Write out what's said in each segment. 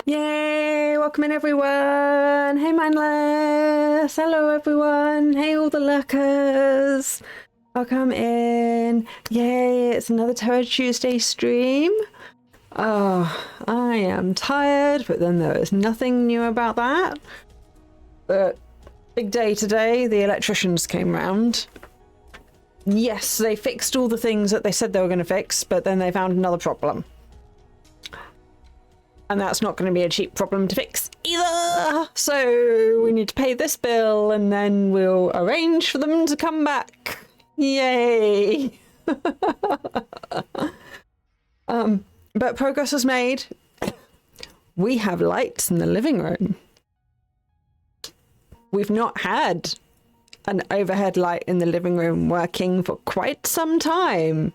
Yay! Welcome in, everyone. Hey, Mindless. Hello, everyone. Hey, all the lurkers. Welcome in. Yay! It's another Terror Tuesday stream. Oh, I am tired, but then there is nothing new about that. But big day today. The electricians came round. Yes, they fixed all the things that they said they were going to fix, but then they found another problem. And that's not going to be a cheap problem to fix either. So we need to pay this bill and then we'll arrange for them to come back. Yay. But progress was made. We have lights in the living room. We've not had an overhead light in the living room working for quite some time.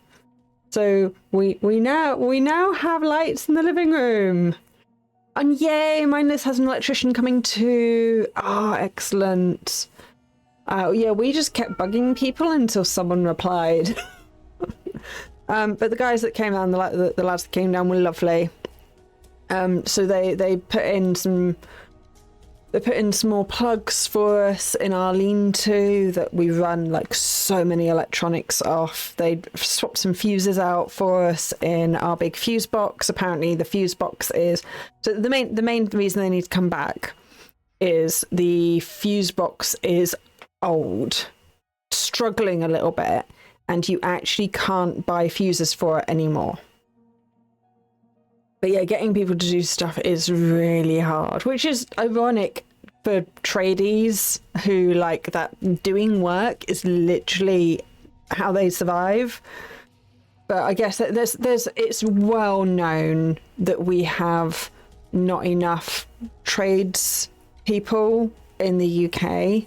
So we now have lights in the living room. And yay, Mindless has an electrician coming too. Oh, excellent. Yeah, we just kept bugging people until someone replied. But the guys that came down, the lads that came down were lovely. So they put in some more plugs for us in our lean-to that we run like so many electronics off. They swapped some fuses out for us in our big fuse box. Apparently the fuse box is... So the main reason they need to come back is the fuse box is old, struggling a little bit, and you actually can't buy fuses for it anymore. But yeah, getting people to do stuff is really hard, which is ironic for tradies who like that. Doing work is literally how they survive. But I guess it's well known that we have not enough trades people in the UK.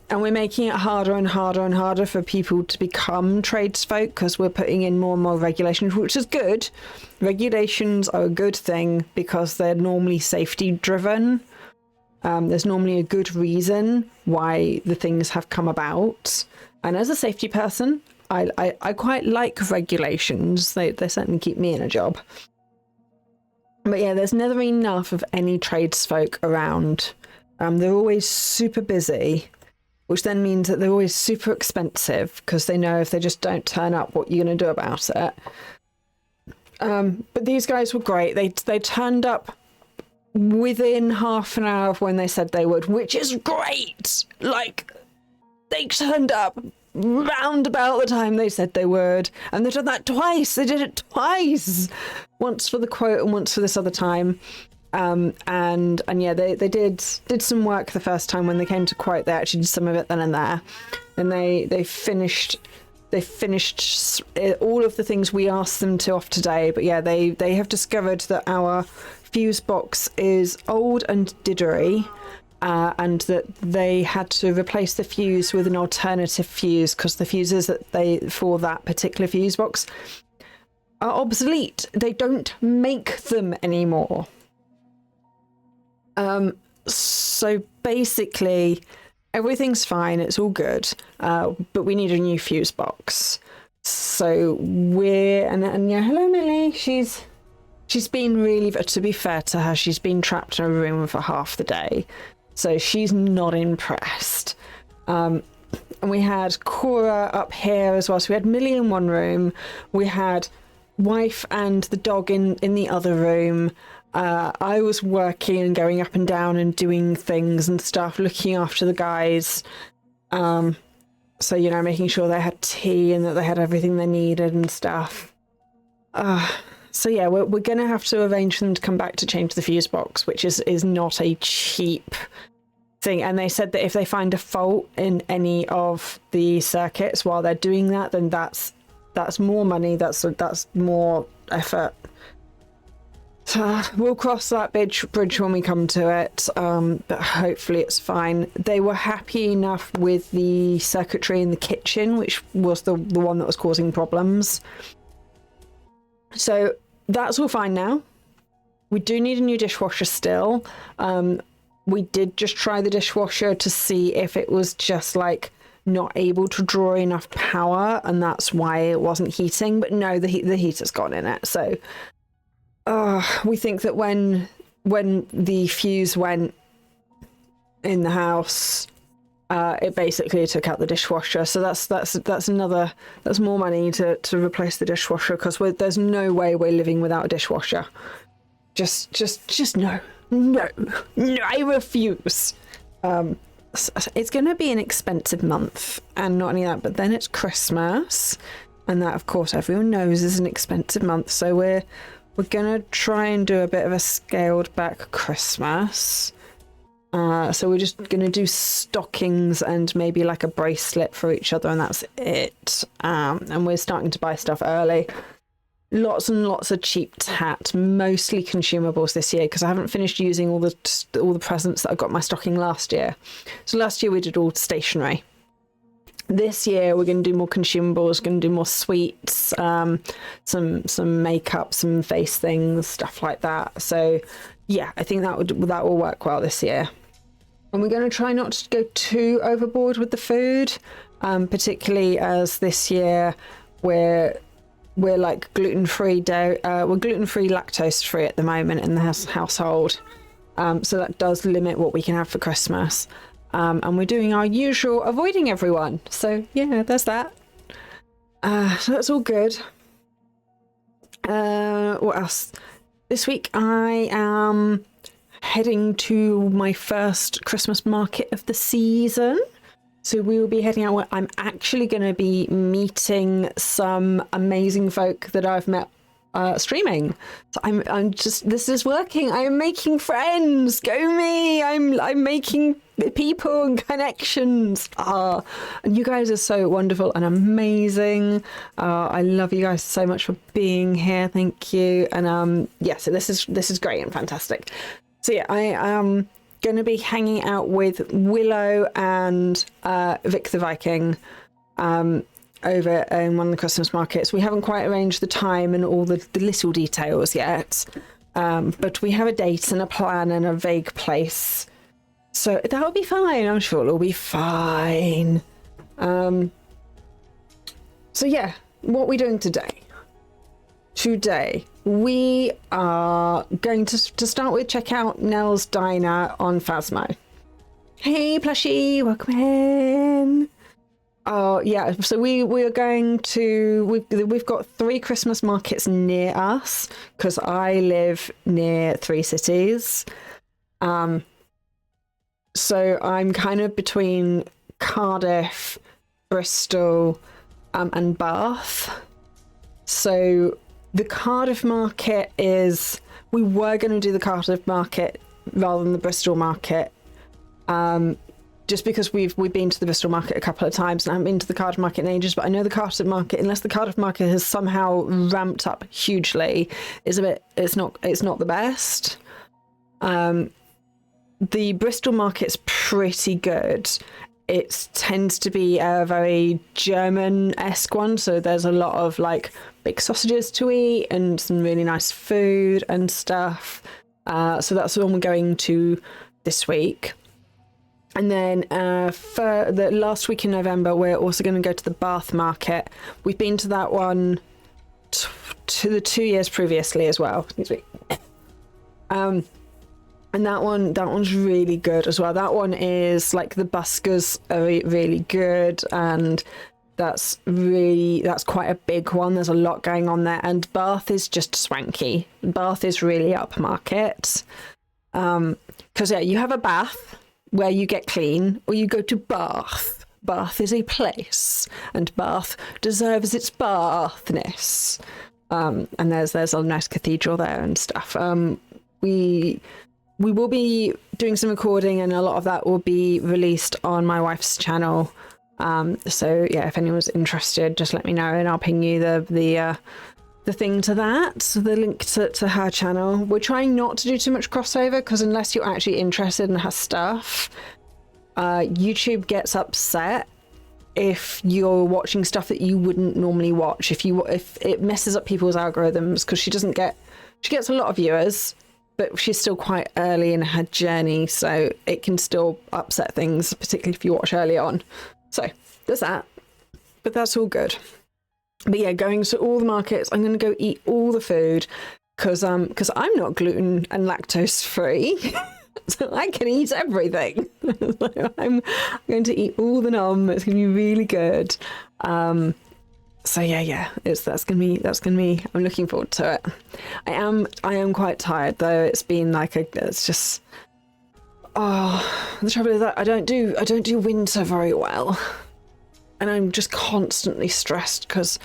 And we're making it harder and harder and harder for people to become tradesfolk because we're putting in more and more regulations, which is good. Regulations are a good thing because they're normally safety driven. There's normally a good reason why the things have come about. And as a safety person, I quite like regulations. They certainly keep me in a job. But yeah, there's never enough of any tradesfolk around. They're always super busy, which then means that they're always super expensive because they know if they just don't turn up, what you're going to do about it. But these guys were great. They turned up within half an hour of when they said they would, which is great. Like, they turned up round about the time they said they would, and they've done that twice. They did it twice, once for the quote and once for this other time. And yeah, they did some work the first time when they came to quote. They actually did some of it then and there, and they finished all of the things we asked them to off today. But yeah, they have discovered that our fuse box is old and diddery, and that they had to replace the fuse with an alternative fuse because the fuses for that particular fuse box are obsolete. They don't make them anymore. So basically everything's fine, it's all good, but we need a new fuse box. So and yeah, hello Millie. She's been really, to be fair to her, she's been trapped in a room for half the day, so she's not impressed. And we had Cora up here as well, so we had Millie in one room, we had wife and the dog in the other room. I was working and going up and down and doing things and stuff, looking after the guys. So, you know, making sure they had tea and that they had everything they needed and stuff. So yeah, we're going to have to arrange for them to come back to change the fuse box, which is not a cheap thing. And they said that if they find a fault in any of the circuits while they're doing that, then that's more money, that's more effort. So we'll cross that bridge when we come to it, but hopefully it's fine. They were happy enough with the circuitry in the kitchen, which was the one that was causing problems. So that's all fine now. We do need a new dishwasher still. We did just try the dishwasher to see if it was just like not able to draw enough power, and that's why it wasn't heating. But no, the heater's gone in it, so we think that when the fuse went in the house, it basically took out the dishwasher. So that's more money to replace the dishwasher, because there's no way we're living without a dishwasher. Just no, I refuse. It's going to be an expensive month, and not only that, but then it's Christmas, and that, of course, everyone knows is an expensive month. So we're going to try and do a bit of a scaled back Christmas. So we're just going to do stockings and maybe like a bracelet for each other, and that's it. And we're starting to buy stuff early. Lots and lots of cheap tat, mostly consumables this year, because I haven't finished using all the presents that I got in my stocking last year. So last year we did all stationery. This year we're going to do more consumables, going to do more sweets, some makeup, some face things, stuff like that. So yeah, I think that will work well this year. And we're going to try not to go too overboard with the food, particularly as this year we're like gluten-free we're gluten-free, lactose-free at the moment in the household. So that does limit what we can have for Christmas. And we're doing our usual avoiding everyone. So yeah, there's that. So that's all good. What else? This week I am heading to my first Christmas market of the season. So we will be heading out. I'm actually going to be meeting some amazing folk that I've met streaming. So I'm just, this is working. I'm making friends. Go me. I'm making people and connections. And you guys are so wonderful and amazing. I love you guys so much for being here. Thank you. And yeah, so this is great and fantastic. So yeah, I am going to be hanging out with Willow and Vic the Viking over in one of the Christmas markets. We haven't quite arranged the time and all the little details yet, but we have a date and a plan and a vague place. So that'll be fine. I'm sure it'll be fine. So yeah, what are we doing today? Today, we are going to start with check out Nell's Diner on Phasmo. Hey, plushie, welcome in. Oh yeah, so we are going to, we've got 3 Christmas markets near us, because I live near 3 cities. So I'm kind of between Cardiff, Bristol, and Bath. So the Cardiff market is, we were going to do the Cardiff market rather than the Bristol market, just because we've been to the Bristol market a couple of times and I haven't been to the Cardiff market in ages. But I know the Cardiff market, unless the Cardiff market has somehow ramped up hugely, it's not the best. The Bristol market's pretty good. It tends to be a very German-esque one, so there's a lot of like big sausages to eat and some really nice food and stuff. So that's the one we're going to this week. And then for the last week in November, we're also going to go to the Bath market. We've been to that one to the 2 years previously as well. Excuse me. And that one's really good as well. That one is like the buskers are really good, and that's quite a big one. There's a lot going on there, and Bath is just swanky. Bath is really upmarket. Because yeah, you have a bath where you get clean, or you go to Bath. Bath is a place, and Bath deserves its bathness. And there's a nice cathedral there and stuff. We will be doing some recording, and a lot of that will be released on my wife's channel. So yeah, if anyone's interested, just let me know and I'll ping you the thing to that, the link to her channel. We're trying not to do too much crossover, because unless you're actually interested in her stuff, YouTube gets upset if you're watching stuff that you wouldn't normally watch. If it messes up people's algorithms, because she gets a lot of viewers, but she's still quite early in her journey, so it can still upset things, particularly if you watch early on. So there's that, but that's all good. But yeah, going to all the markets, I'm going to go eat all the food. because I'm not gluten and lactose free. So I can eat everything. So I'm going to eat all the nom. It's going to be really good. So yeah, that's gonna be. I'm looking forward to it. I am quite tired though. It's been like it's just. Oh, the trouble is that I don't do winter very well, and I'm just constantly stressed because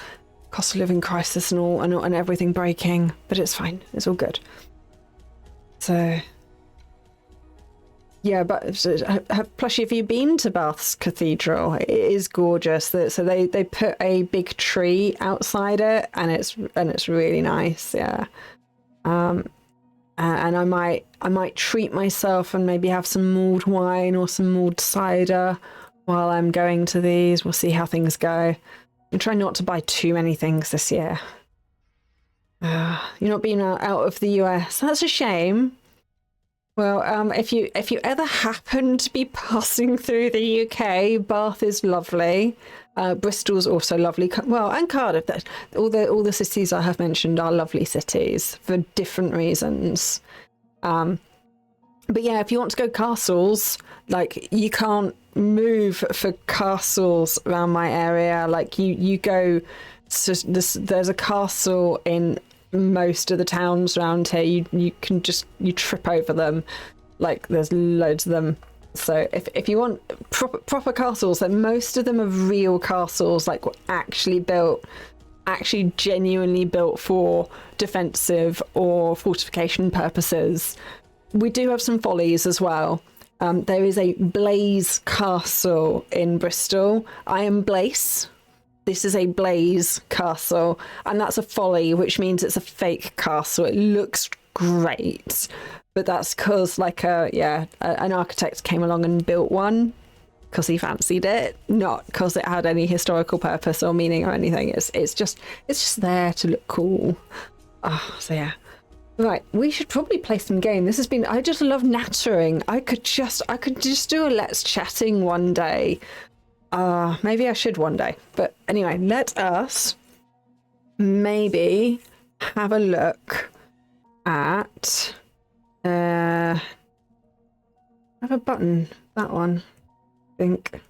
cost of living crisis and all and everything breaking. But it's fine. It's all good. So. Yeah, but Plushie, have you been to Bath's Cathedral? It is gorgeous. So they put a big tree outside it, and it's really nice. Yeah, and I might treat myself and maybe have some mulled wine or some mulled cider while I'm going to these. We'll see how things go. I'm trying not to buy too many things this year. You're not being out of the US. That's a shame. Well, if you ever happen to be passing through the UK, Bath is lovely. Bristol's also lovely. Well, and Cardiff. All the cities I have mentioned are lovely cities for different reasons. But yeah, if you want to go castles, like you can't move for castles around my area. Like you go. So there's a castle in most of the towns around here. You can just trip over them. Like there's loads of them. So if you want proper castles, then most of them are real castles, like actually genuinely built for defensive or fortification purposes. We do have some follies as well. There is a Blaise castle in Bristol. I am Blaise. This is a Blaise castle, and that's a folly, which means it's a fake castle. It looks great, but that's because an architect came along and built one because he fancied it, not because it had any historical purpose or meaning or anything. It's just there to look cool. So yeah. Right, we should probably play some game. This has been. I just love nattering. I could just do a let's chatting one day. Maybe I should one day. But anyway, let us maybe have a look at I have a button, that one, I think.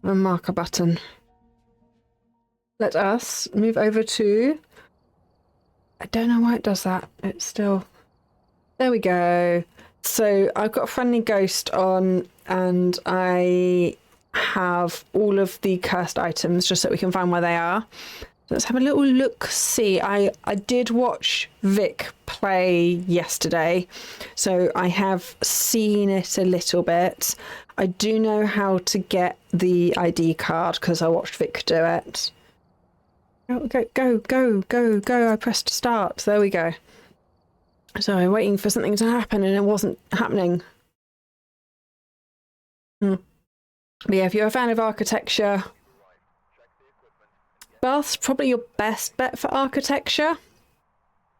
A marker button. Let us move over to, I don't know why it does that. It's still, there we go. So I've got a friendly ghost on, and I have all of the cursed items just so we can find where they are. So let's have a little look. See, I did watch Vic play yesterday, so I have seen it a little bit. I do know how to get the ID card because I watched Vic do it. Go. I pressed start. There we go. So I'm waiting for something to happen and it wasn't happening. But yeah, if you're a fan of architecture, Bath's probably your best bet for architecture.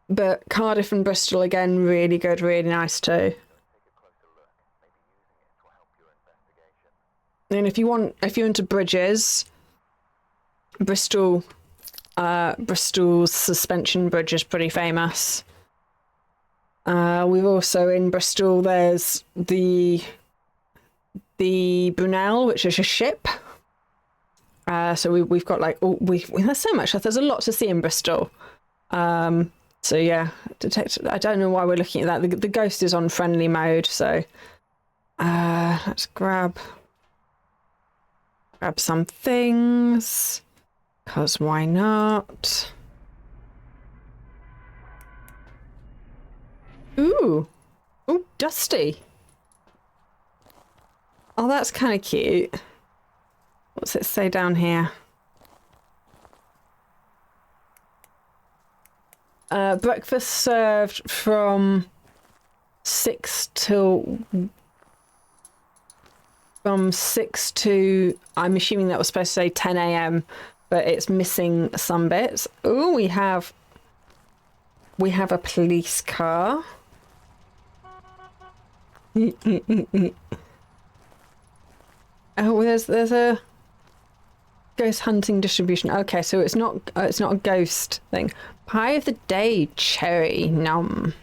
But Cardiff and Bristol, again, really good, really nice too. And if you're into bridges, Bristol's suspension bridge is pretty famous. We've also in Bristol, there's the Brunel, which is a ship. So we've got like there's so much. There's a lot to see in Bristol. So yeah, I don't know why we're looking at that. The ghost is on friendly mode, so let's grab some things, cause why not? Ooh, Dusty. Oh, that's kind of cute. What's it say down here? Breakfast served from 6 to... I'm assuming that was supposed to say 10 a.m, but it's missing some bits. Oh, we have a police car. Oh, there's a... Ghost hunting distribution. Okay, so it's not a ghost thing. Pie of the day, cherry, num.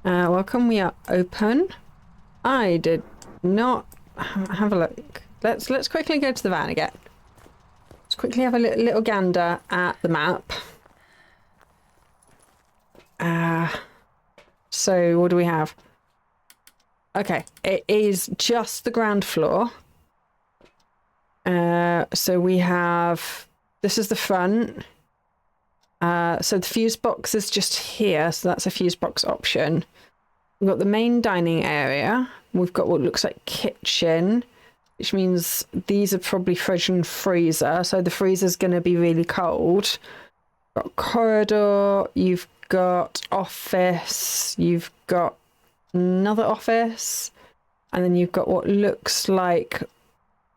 Welcome, we are open. I did not have a look. Let's quickly go to the van again. Let's quickly have a little gander at the map. So what do we have? Okay, it is just the ground floor. So we have, this is the front. So the fuse box is just here, so that's a fuse box option. We've got the main dining area. We've got what looks like kitchen, which means these are probably fridge and freezer. So the freezer's going to be really cold. Got corridor, you've got office, you've got another office, and then you've got what looks like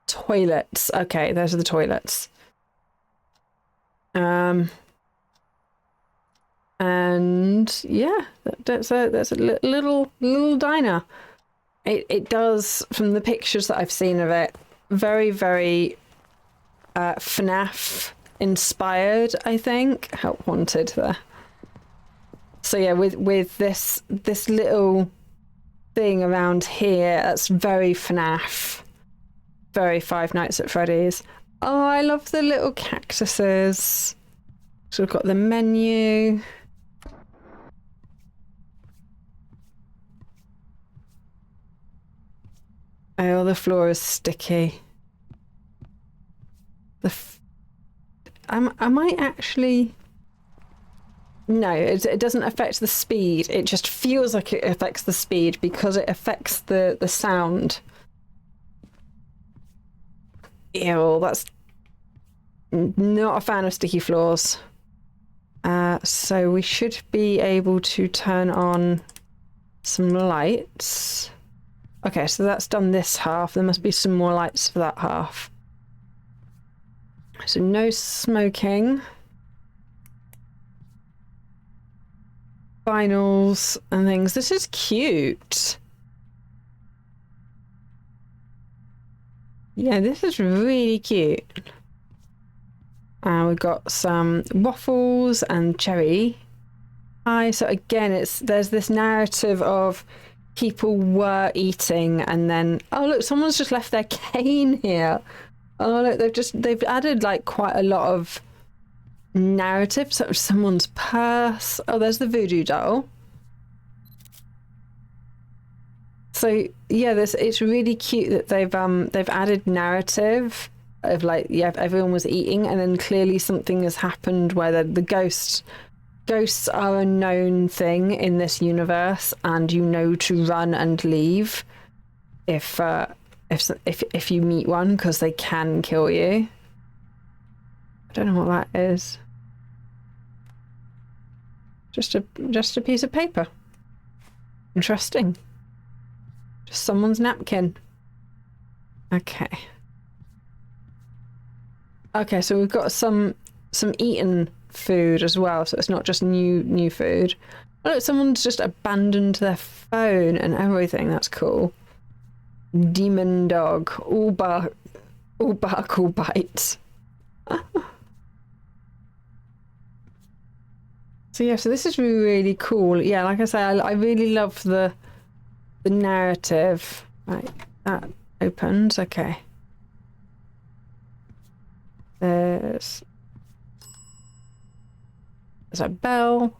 toilets. Okay, those are the toilets. And yeah, that's a little diner. It does, from the pictures that I've seen of it, very, very FNAF inspired, I think. Help wanted there. So yeah, with this little thing around here, that's very FNAF, very Five Nights at Freddy's. Oh, I love the little cactuses. So we've got the menu. Oh, the floor is sticky. I might actually... No, it doesn't affect the speed. It just feels like it affects the speed because it affects the sound. Ew, that's... Not a fan of sticky floors. So we should be able to turn on some lights. Okay, so that's done this half. There must be some more lights for that half. So no smoking. Vinyls and things. This is cute. Yeah, this is really cute. We've got some waffles and cherry pie. So again, there's this narrative of people were eating and then, oh look, someone's just left their cane here. Oh look, they've added like quite a lot of narrative. So someone's purse. Oh, there's the voodoo doll. So yeah, it's really cute that they've added narrative of like, yeah, everyone was eating and then clearly something has happened where the ghosts are a known thing in this universe, and you know to run and leave if you meet one, because they can kill you. I don't know what that is. Just a piece of paper. Interesting. Just someone's napkin. Okay. Okay, so we've got some eaten food as well, so it's not just new food. Oh look, someone's just abandoned their phone and everything. That's cool. Demon dog, all bark, all bite. So yeah, so this is really cool. Yeah, like I say, I really love the narrative. Right, that opens. Okay. There's a bell.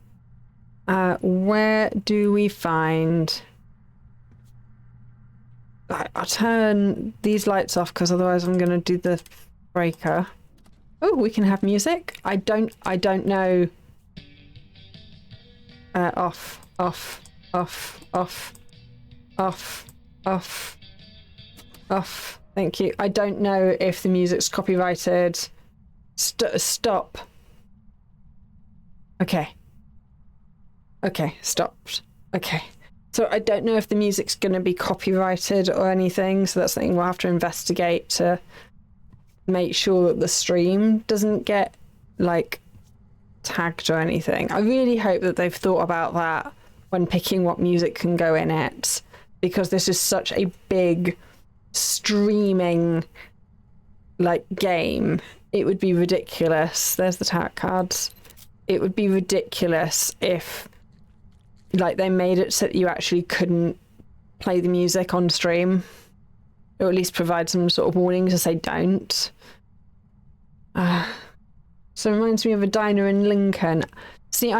Where do we find... I'll turn these lights off because otherwise I'm going to do the breaker. Oh, we can have music. I don't know. Off. Thank you. I don't know if the music's copyrighted. Stop. Okay, stopped. Okay. So I don't know if the music's going to be copyrighted or anything, so that's something we'll have to investigate to make sure that the stream doesn't get, like, tagged or anything. I really hope that they've thought about that when picking what music can go in it, because this is such a big streaming like game, it would be ridiculous. There's the tarot cards. It would be ridiculous if like they made it so that you actually couldn't play the music on stream, or at least provide some sort of warning to say don't. So it reminds me of a diner in Lincoln. See,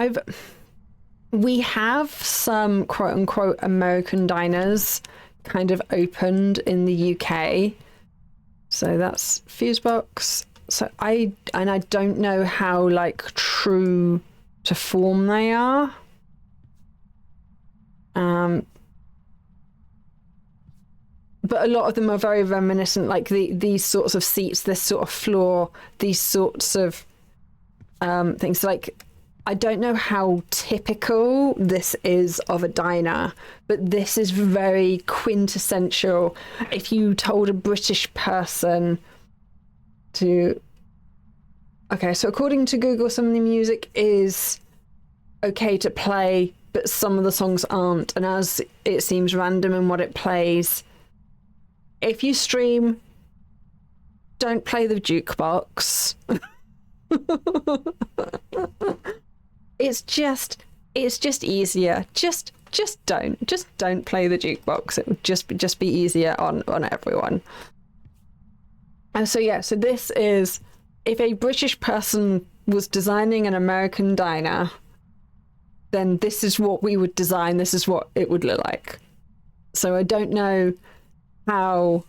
we have some quote unquote American diners kind of opened in the UK. So that's Fusebox. So I don't know how like true to form they are. But a lot of them are very reminiscent, like these sorts of seats, this sort of floor, these sorts of things. Like, I don't know how typical this is of a diner, but this is very quintessential. If you told a British person to... Okay, so according to Google, some of the music is okay to play, but some of the songs aren't. And as it seems random in what it plays, if you stream, don't play the jukebox. It's just easier. Just don't play the jukebox. It would just be easier on everyone. And so yeah, so this is, if a British person was designing an American diner, then this is what we would design. This is what it would look like. So I don't know how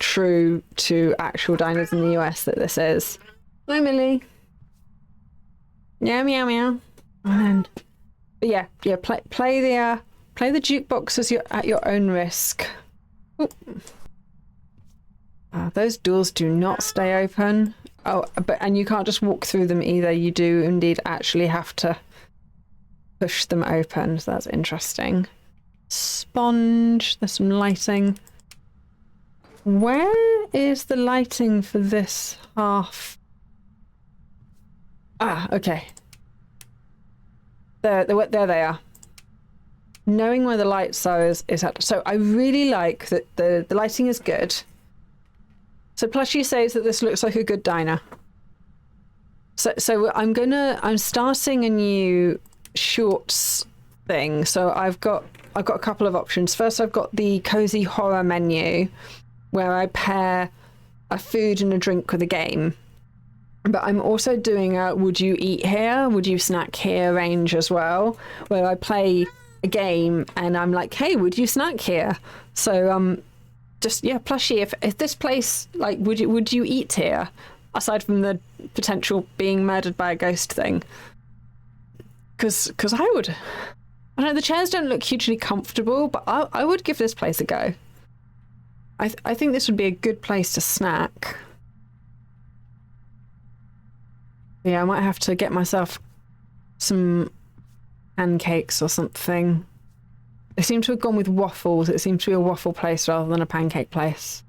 true to actual diners in the US that this is. Hi, Millie. Meow meow meow. And but yeah, play the jukebox as you're at your own risk. Those doors do not stay open. And you can't just walk through them either. You do indeed actually have to push them open. So that's interesting. Sponge. There's some lighting. Where is the lighting for this half? Okay. There they are. Knowing where the lights are is so I really like that the lighting is good. So Plushie says that this looks like a good diner. So I'm starting a new shorts thing. So I've got a couple of options. First, I've got the cozy horror menu, where I pair a food and a drink with a game. But I'm also doing a would you eat here, would you snack here range as well, where I play a game and I'm like, hey, would you snack here? So just yeah, Plushie, if this place, like, would you eat here, aside from the potential being murdered by a ghost thing? Because I would. I know the chairs don't look hugely comfortable, but I would give this place a go. I think this would be a good place to snack. Yeah, I might have to get myself some pancakes or something. They seem to have gone with waffles. It seems to be a waffle place rather than a pancake place.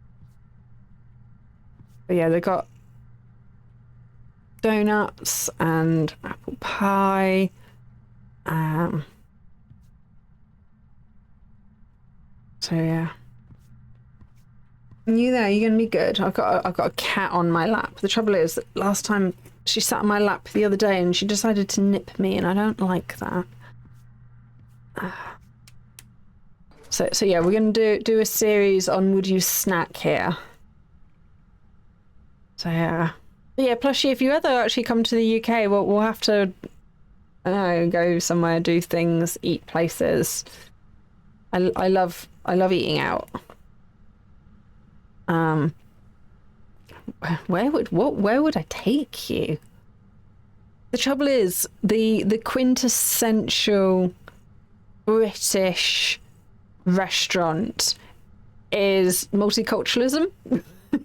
But yeah, they've got donuts and apple pie. So yeah. You there? You're gonna be good. I've got a cat on my lap. The trouble is that last time she sat on my lap the other day and she decided to nip me, and I don't like that. So yeah, we're gonna do a series on would you snack here. So yeah. But yeah, Plushie, if you ever actually come to the UK, we'll have to, I don't know, go somewhere, do things, eat places. I love eating out. Where would I take you? The trouble is the quintessential British restaurant is multiculturalism.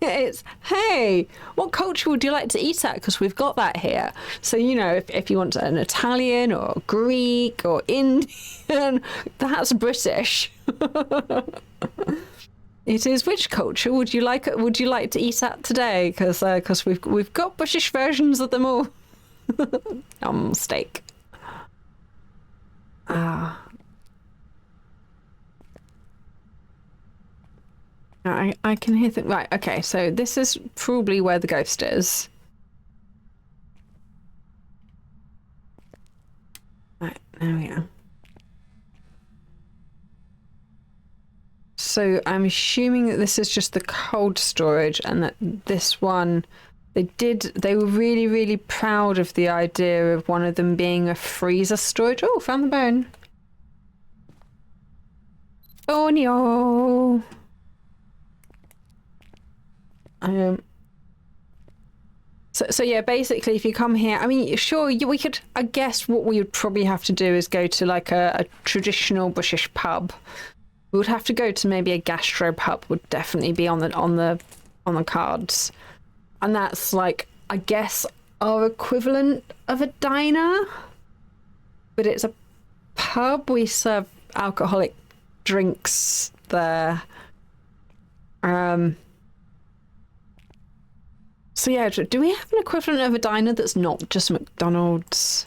It's, hey, what culture would you like to eat at? Because we've got that here. So, you know, if you want an Italian or Greek or Indian, that's British. It is, which culture would you like to eat at today? Because we've got British versions of them all. Steak. I can hear things. Right, okay, so this is probably where the ghost is. Right, there we are. So I'm assuming that this is just the cold storage and that this one, they were really, really proud of the idea of one of them being a freezer storage. Oh, found the bone. Oh no. So yeah, basically if you come here, I mean, sure, we could, I guess what we would probably have to do is go to like a traditional British pub. We would have to go to maybe a gastro pub, would definitely be on the cards. And that's like, I guess, our equivalent of a diner. But it's a pub. We serve alcoholic drinks there. So yeah, do we have an equivalent of a diner that's not just McDonald's?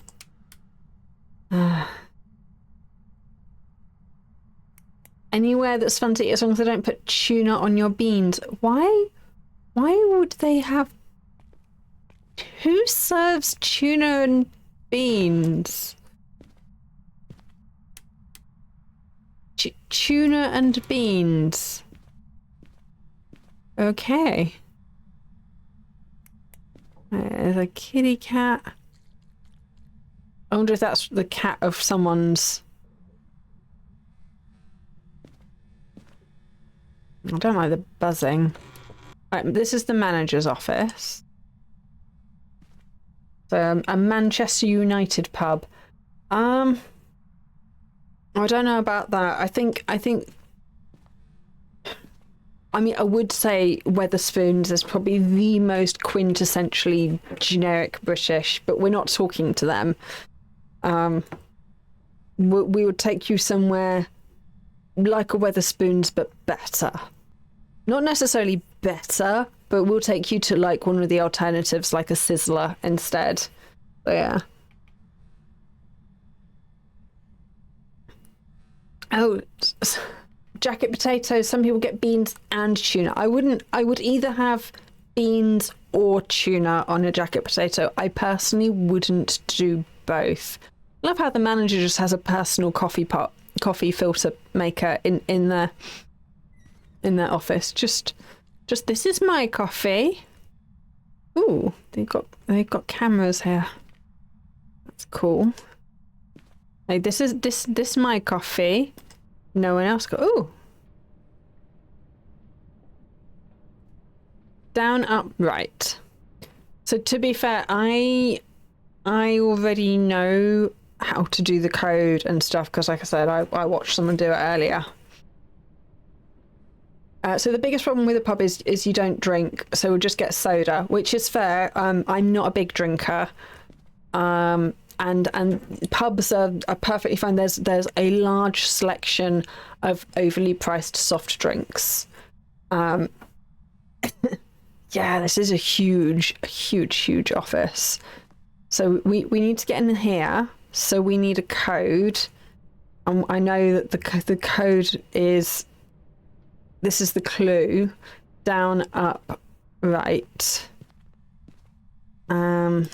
Anywhere that's fun to eat as long as they don't put tuna on your beans. Why would they have... Who serves tuna and beans? Tuna and beans. Okay. There's a kitty cat. I wonder if that's the cat of someone's... I don't like the buzzing. Right, this is the manager's office. So a Manchester United pub. I don't know about that. I mean, I would say Wetherspoons is probably the most quintessentially generic British, but we're not talking to them. We would take you somewhere like a Wetherspoons, but better. Not necessarily better, but we'll take you to like one of the alternatives, like a Sizzler instead. So, yeah. Oh, jacket potatoes. Some people get beans and tuna. I would either have beans or tuna on a jacket potato. I personally wouldn't do both. I love how the manager just has a personal coffee filter maker in their office. Just this is my coffee. Ooh, they've got cameras here. That's cool. Hey, this my coffee. No one else got. Ooh. Down, up, right. So to be fair, I already know how to do the code and stuff because, like I said, I watched someone do it earlier. So the biggest problem with a pub is you don't drink, so we'll just get soda, which is fair. I'm not a big drinker, and pubs are perfectly fine. There's a large selection of overly priced soft drinks. Yeah, this is a huge office. So we need to get in here. So we need a code. I know that the code is... This is the clue. Down, up, right. And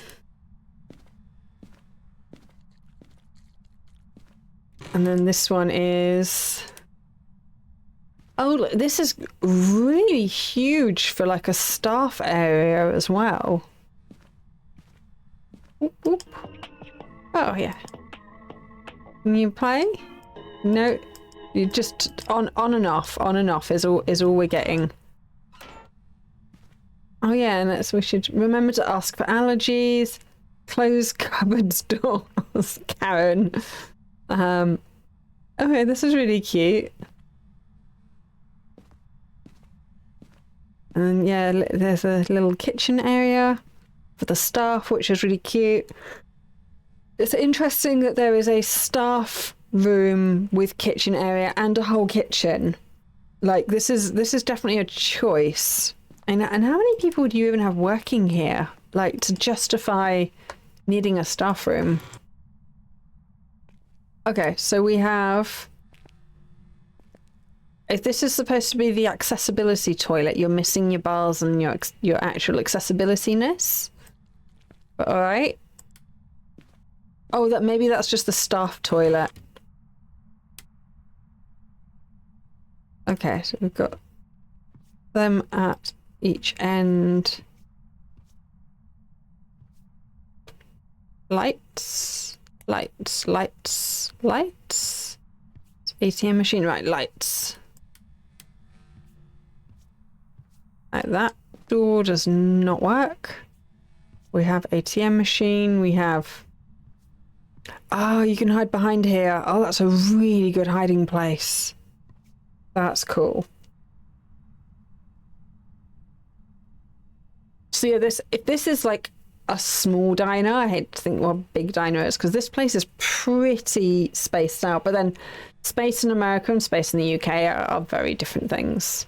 then this one is... Oh, this is really huge for like a staff area as well. Oop, oop. Oh, yeah. Can you play? No. You just on and off is all we're getting. Oh yeah, and we should remember to ask for allergies, close cupboards doors, Karen. Okay, this is really cute. And yeah, there's a little kitchen area for the staff, which is really cute. It's interesting that there is a staff room with kitchen area and a whole kitchen. Like this is definitely a choice. And how many people do you even have working here, like to justify needing a staff room? Okay, so we have if this is supposed to be the accessibility toilet, you're missing your bars and your actual accessibility-ness. But all right. Oh, maybe that's just the staff toilet. Okay, so we've got them at each end. Lights, lights, lights, lights. ATM machine, right, lights. Like that door does not work. We have ATM machine, we have... Oh, you can hide behind here. Oh, that's a really good hiding place. That's cool. So yeah, if this is like a small diner, I hate to think what a big diner is, because this place is pretty spaced out, but then space in America and space in the UK are very different things.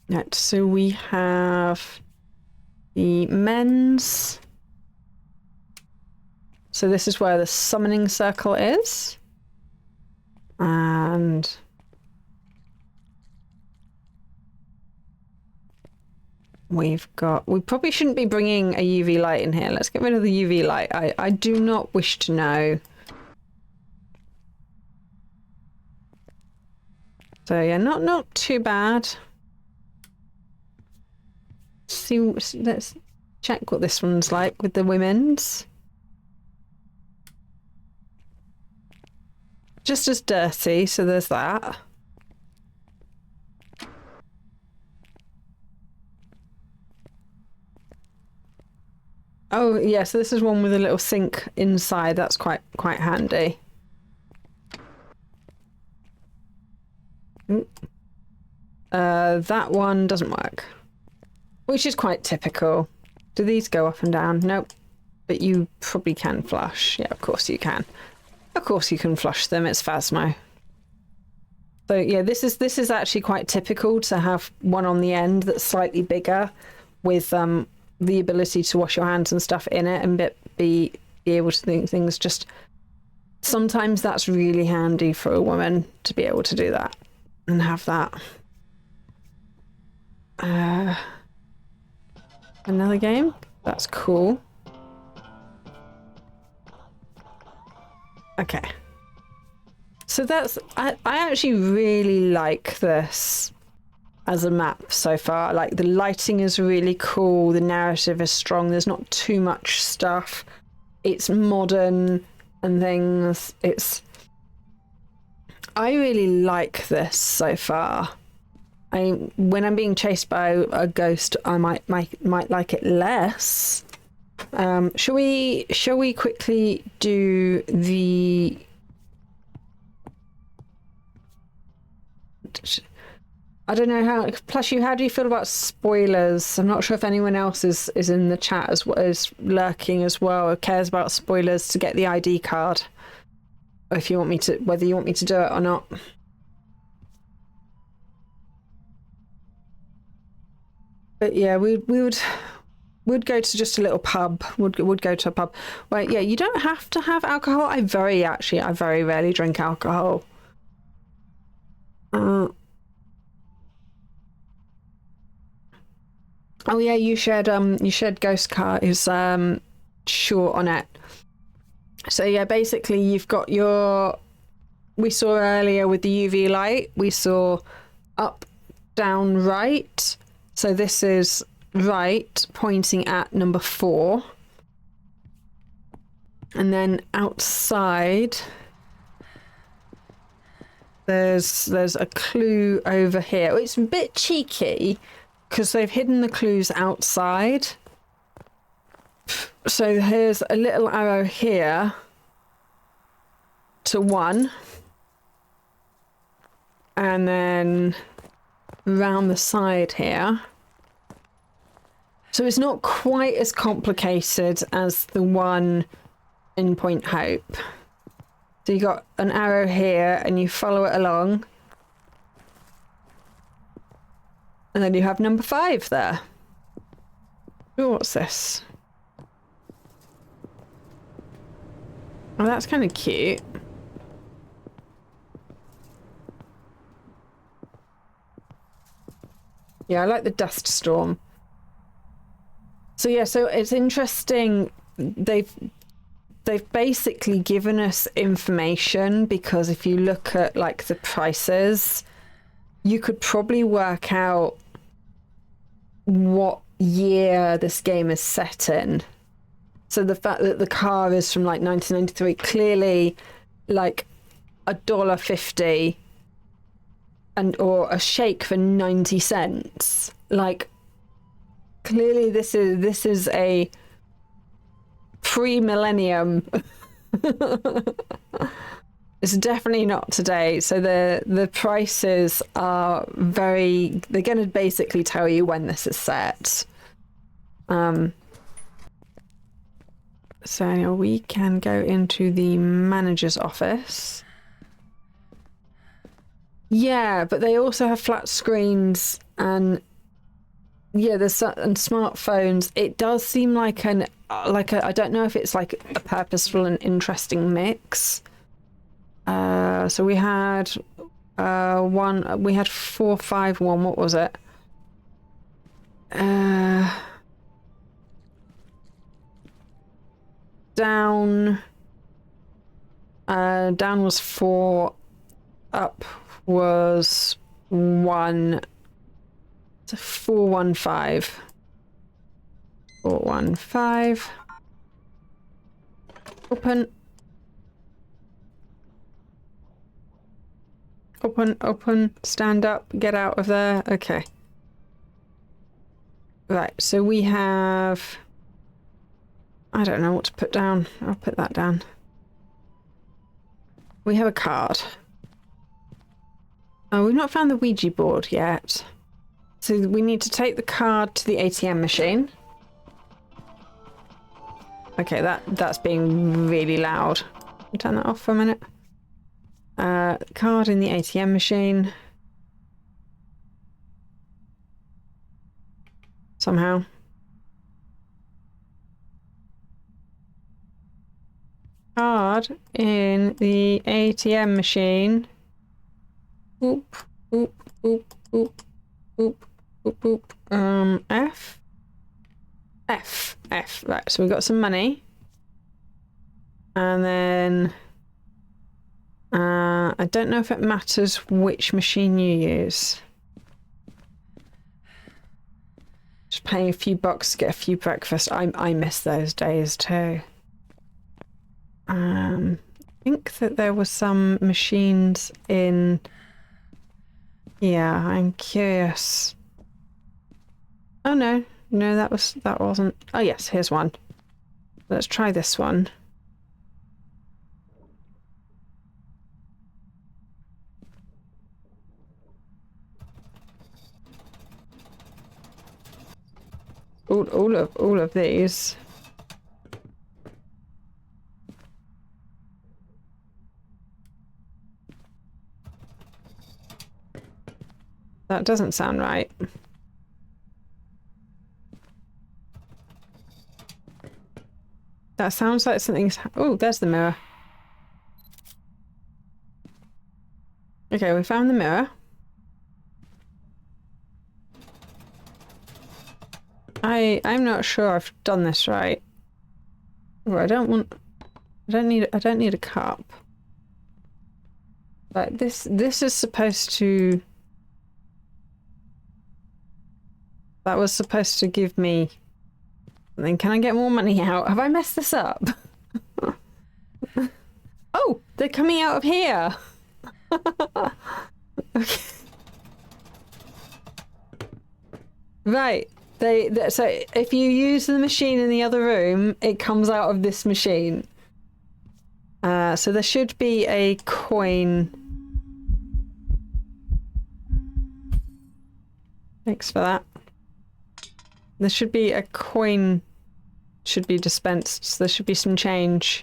Right, so we have the men's. So this is where the summoning circle is. And we probably shouldn't be bringing a UV light in here. Let's get rid of the UV light. I do not wish to know. So yeah, not too bad. Let's check what this one's like with the women's. Just as dirty, so there's that. Oh yeah, so this is one with a little sink inside. That's quite handy. That one doesn't work, which is quite typical. Do these go up and down? Nope. But you probably can flush. Yeah, of course you can. Of course you can flush them. It's Phasmo. So yeah, this is actually quite typical to have one on the end that's slightly bigger, with the ability to wash your hands and stuff in it, and be able to think things. Just sometimes that's really handy for a woman to be able to do that and have that. Another game. That's cool. Okay. So that's... I actually really like this as a map so far. Like, the lighting is really cool. The narrative is strong. There's not too much stuff. It's modern and things. I really like this so far. When I'm being chased by a ghost, I might like it less. Shall we quickly do the... I don't know how... Plushie, how do you feel about spoilers? I'm not sure if anyone else is in the chat as well as lurking as well, or cares about spoilers to get the ID card. Or if you want me to... Whether you want me to do it or not. But yeah, we'd go to just a little pub. Would go to a pub. Well, yeah, you don't have to have alcohol. I very rarely drink alcohol. Oh yeah, you shared Ghost Car is short on it. So yeah, basically you've got your... We saw earlier with the UV light, we saw up, down, right. So this is right, pointing at number 4. And then outside, there's a clue over here. It's a bit cheeky because they've hidden the clues outside. So here's a little arrow here to 1. And then around the side here. So it's not quite as complicated as the one in Point Hope. So you got an arrow here and you follow it along. And then you have number 5 there. Ooh, what's this? Oh, that's kind of cute. Yeah, I like the dust storm. So yeah, so it's interesting. They've basically given us information, because if you look at like the prices, you could probably work out what year this game is set in. So the fact that the car is from like 1993, clearly like $1.50 or a shake for 90 cents. Like clearly this is a pre-millennium. It's definitely not today. So the prices are they're going to basically tell you when this is set. So anyway, we can go into the manager's office. Yeah, but they also have flat screens and yeah, and smartphones. It does seem like I don't know if it's like a purposeful and interesting mix. So we had 451. What was it? Down was 4, up was 1. So 415. 415. Open. Open, stand up, get out of there. Okay. Right, so we have... I don't know what to put down. I'll put that down. We have a card. Oh, we've not found the Ouija board yet. So we need to take the card to the ATM machine. Okay, that's being really loud. Turn that off for a minute. Card in the ATM machine. Somehow. Card in the ATM machine. Oop, oop, oop, oop, oop, oop, oop. F. Right, so we've got some money. And then... I don't know if it matters which machine you use. Just paying a few bucks to get a few breakfast. I miss those days too. I think that there were some machines in... Yeah, I'm curious. Oh no, that wasn't... Oh yes, here's one. Let's try this one. All of these. That doesn't sound right. That sounds like something's... Oh, there's the mirror. Okay, we found the mirror. I'm not sure I've done this right. Oh, I don't need a cup. But this is supposed to... That was supposed to give me something. Can I get more money out? Have I messed this up? Oh, they're coming out of here. Okay. Right. So if you use the machine in the other room, it comes out of this machine. So there should be a coin. Thanks for that. There should be a coin should be dispensed, so there should be some change.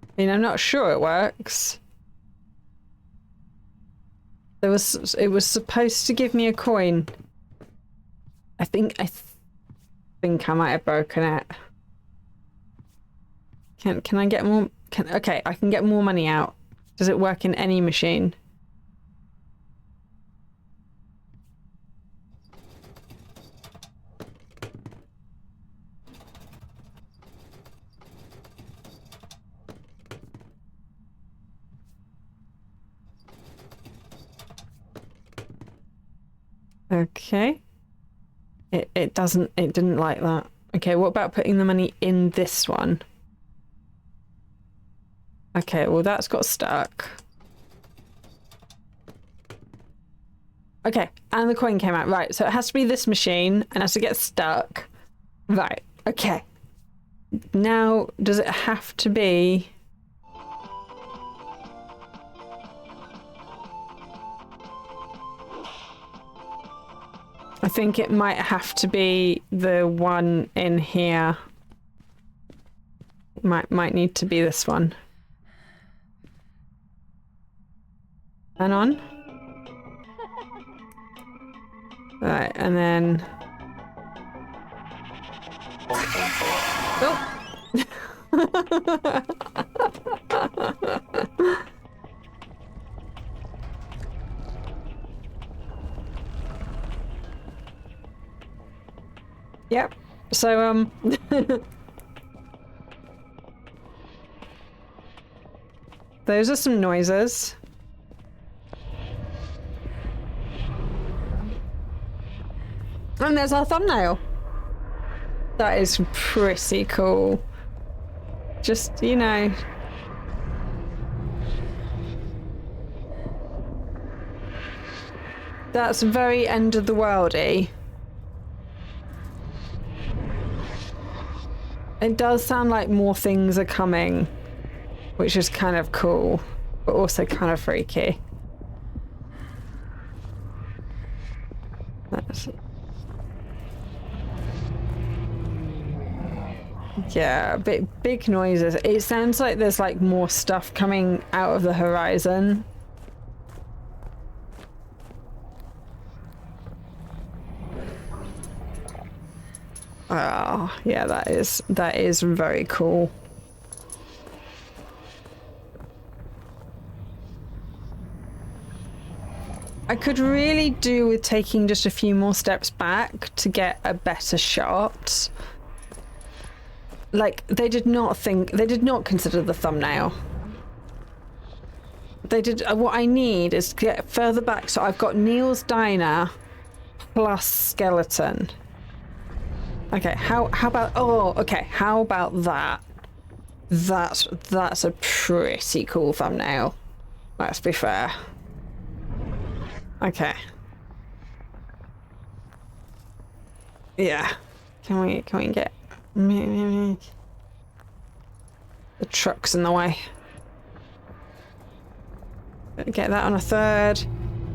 I mean, I'm not sure it works. It was supposed to give me a coin. I think I might have broken it. Can I get more? Okay, I can get more money out. Does it work in any machine? Okay. It didn't like that. Okay, what about putting the money in this one? Okay, well that's got stuck. Okay, and the coin came out. Right, so it has to be this machine and has to get stuck. Right, okay. Now, does it have to be... I think it might have to be the one in here. Might need to be this one. And on. Right, and then... Oh! Yep. So, those are some noises. And there's our thumbnail. That is pretty cool. Just, you know. That's very end of the world-y. It does sound like more things are coming, which is kind of cool, but also kind of freaky. Yeah, big noises. It sounds like there's like more stuff coming out of the horizon. Oh, yeah, that is very cool. I could really do with taking just a few more steps back to get a better shot. Like, they did not consider the thumbnail. They did, what I need is to get further back, so I've got Neil's Diner plus skeleton. Okay, how about, oh, okay, how about that? That's a pretty cool thumbnail. Let's be fair. Okay. Yeah. Can we get the truck's in the way. Get that on a third.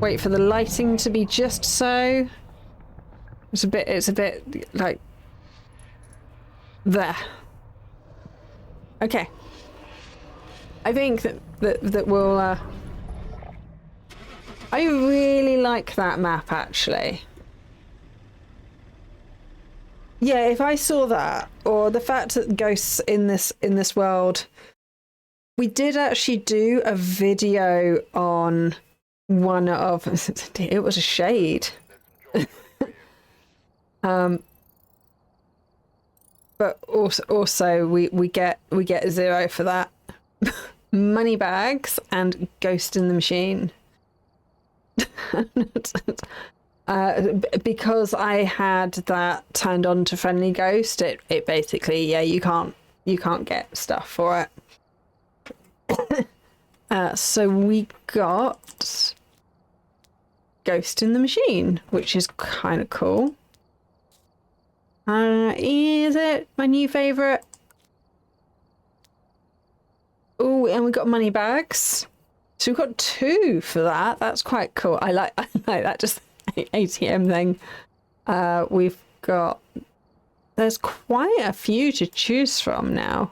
Wait for the lighting to be just so. It's a bit like there. Okay. I think that we'll I really like that map actually. Yeah, if I saw that, or the fact that ghosts in this world, we did actually do a video on one of it was a shade. But also we get 0 for that. Money bags and ghost in the machine. Because I had that turned on to friendly ghost, it basically, yeah, you can't get stuff for it. So we got ghost in the machine, which is kind of cool. Is it my new favorite? Oh, and we got money bags. So we've got 2 for that. That's quite cool. I like that just ATM thing. We've got, there's quite a few to choose from now.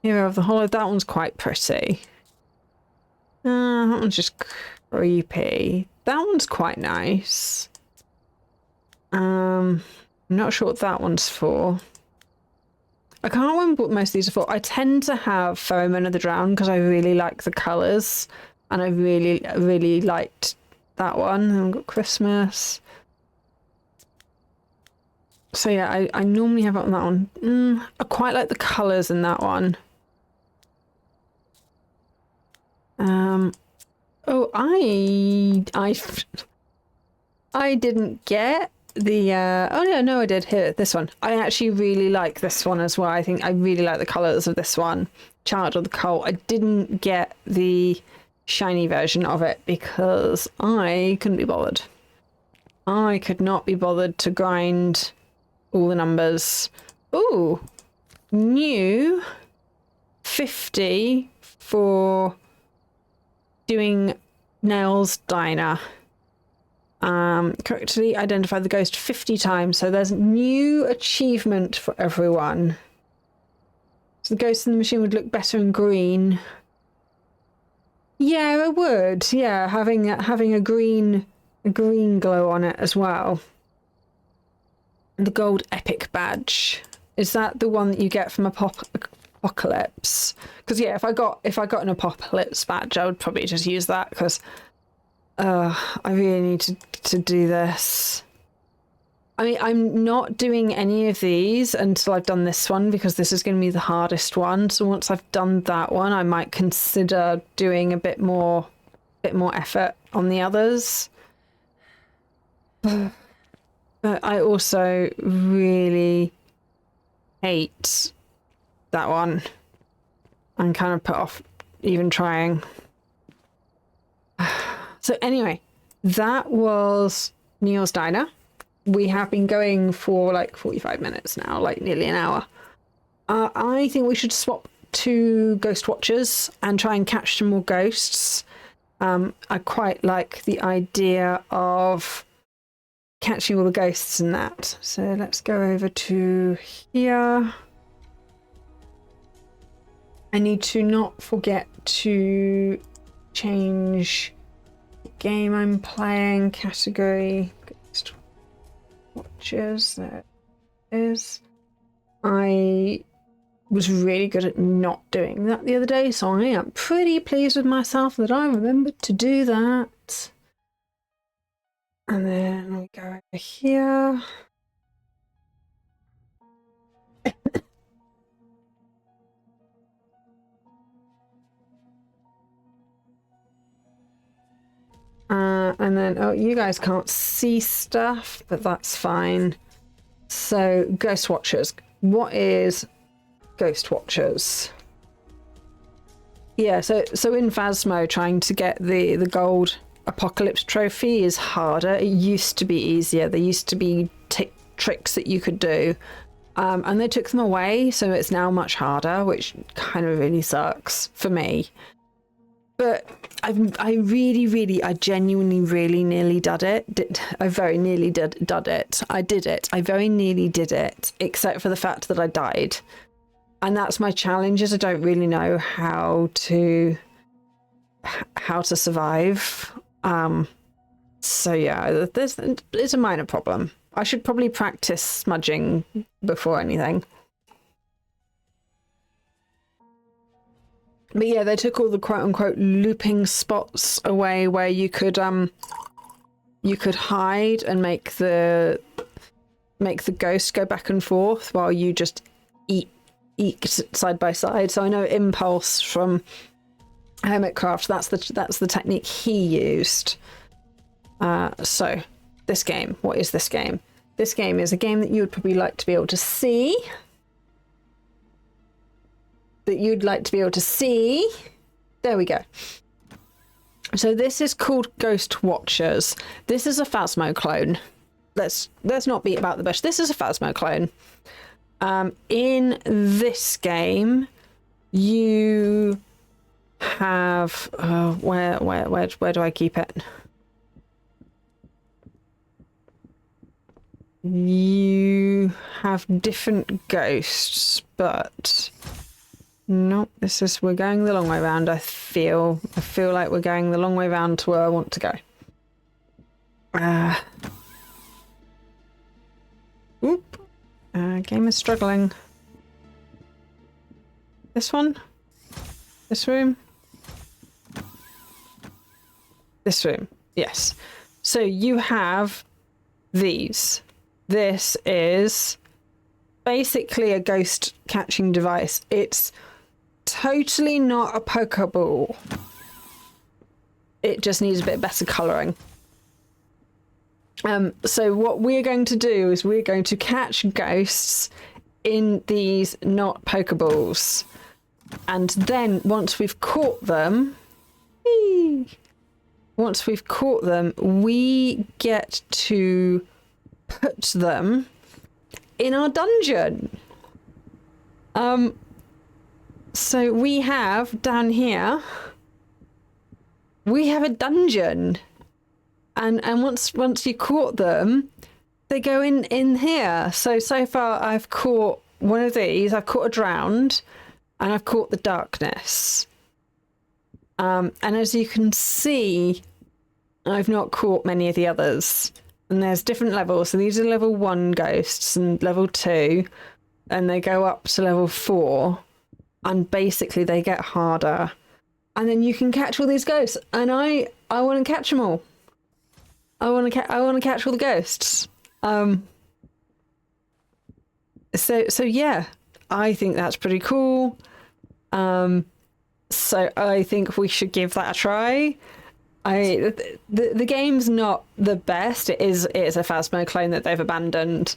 Hero of the Hollow, that one's quite pretty. That one's just creepy. That one's quite nice. I'm not sure what that one's for. I can't remember what most of these are for. I tend to have Pheromone of the Drown because I really like the colours, and I really liked that one. And we've got Christmas. So yeah, I normally have it on that one. I quite like the colours in that one. Oh, I didn't get the oh yeah, no, I did. Here, this one. I actually really like this one as well. I think I really like the colours of this one. Child of the Coal. I didn't get the shiny version of it because I couldn't be bothered. I could not be bothered to grind all the numbers. Ooh, new 50 for doing Nell's Diner. Correctly identify the ghost 50 times. So there's a new achievement for everyone. So the ghost in the machine would look better in green. Yeah, it would. Yeah, having a green glow on it as well. The gold epic badge. Is that the one that you get from Apocalypse? Because yeah, if I got an Apocalypse badge, I would probably just use that because I really need to do this. I mean, I'm not doing any of these until I've done this one because this is going to be the hardest one. So once I've done that one, I might consider doing a bit more effort on the others. But I also really hate that one. I'm kind of put off even trying. So anyway, that was Neil's Diner. We have been going for like 45 minutes now, like nearly an hour. I think we should swap to Ghost Watchers and try and catch some more ghosts. I quite like the idea of catching all the ghosts and that. So let's go over to here. I need to not forget to change the game I'm playing, category, Ghost Watchers, there it is. I was really good at not doing that the other day, so I am pretty pleased with myself that I remembered to do that. And then we go over here. And then, oh, you guys can't see stuff, but that's fine. So, Ghost Watchers. What is Ghost Watchers? Yeah, so in Phasmo, trying to get the gold Apocalypse trophy is harder. It used to be easier. There used to be tricks that you could do, and they took them away, so it's now much harder, which kind of really sucks for me. But I genuinely really nearly did it. I very nearly did it. I did it. I very nearly did it, except for the fact that I died. And that's my challenge, is I don't really know how to survive. So yeah, it's a minor problem. I should probably practice smudging before anything. But yeah, they took all the quote-unquote looping spots away where you could hide and make the ghost go back and forth while you just eat side by side. So I know Impulse from Hermitcraft, that's the technique he used. So this game, what is this game? This game is a game that you would probably like to be able to see. There we go. So this is called Ghost Watchers. This is a Phasmo clone. Let's not beat about the bush. This is a Phasmo clone. In this game, you have where do I keep it? You have different ghosts, but no, we're going the long way round. I feel like we're going the long way round to where I want to go. Game is struggling. This one? This room? This room, yes. So you have these. This is basically a ghost catching device. It's totally not a Pokeball. It just needs a bit better colouring. So what we're going to do is we're going to catch ghosts in these not Pokeballs. And then once we've caught them... Once we've caught them, we get to put them in our dungeon. So we have down here, we have a dungeon. And once you caught them, they go in here. So far I've caught one of these, I've caught a drowned, and I've caught the darkness. And as you can see, I've not caught many of the others. And there's different levels. So these are level 1 ghosts and level 2. And they go up to level 4. And basically they get harder. And then you can catch all these ghosts. And I want to catch them all. I want to catch all the ghosts. So yeah, I think that's pretty cool. So I think we should give that a try. The game's not the best. It's a Phasmo clone that they've abandoned.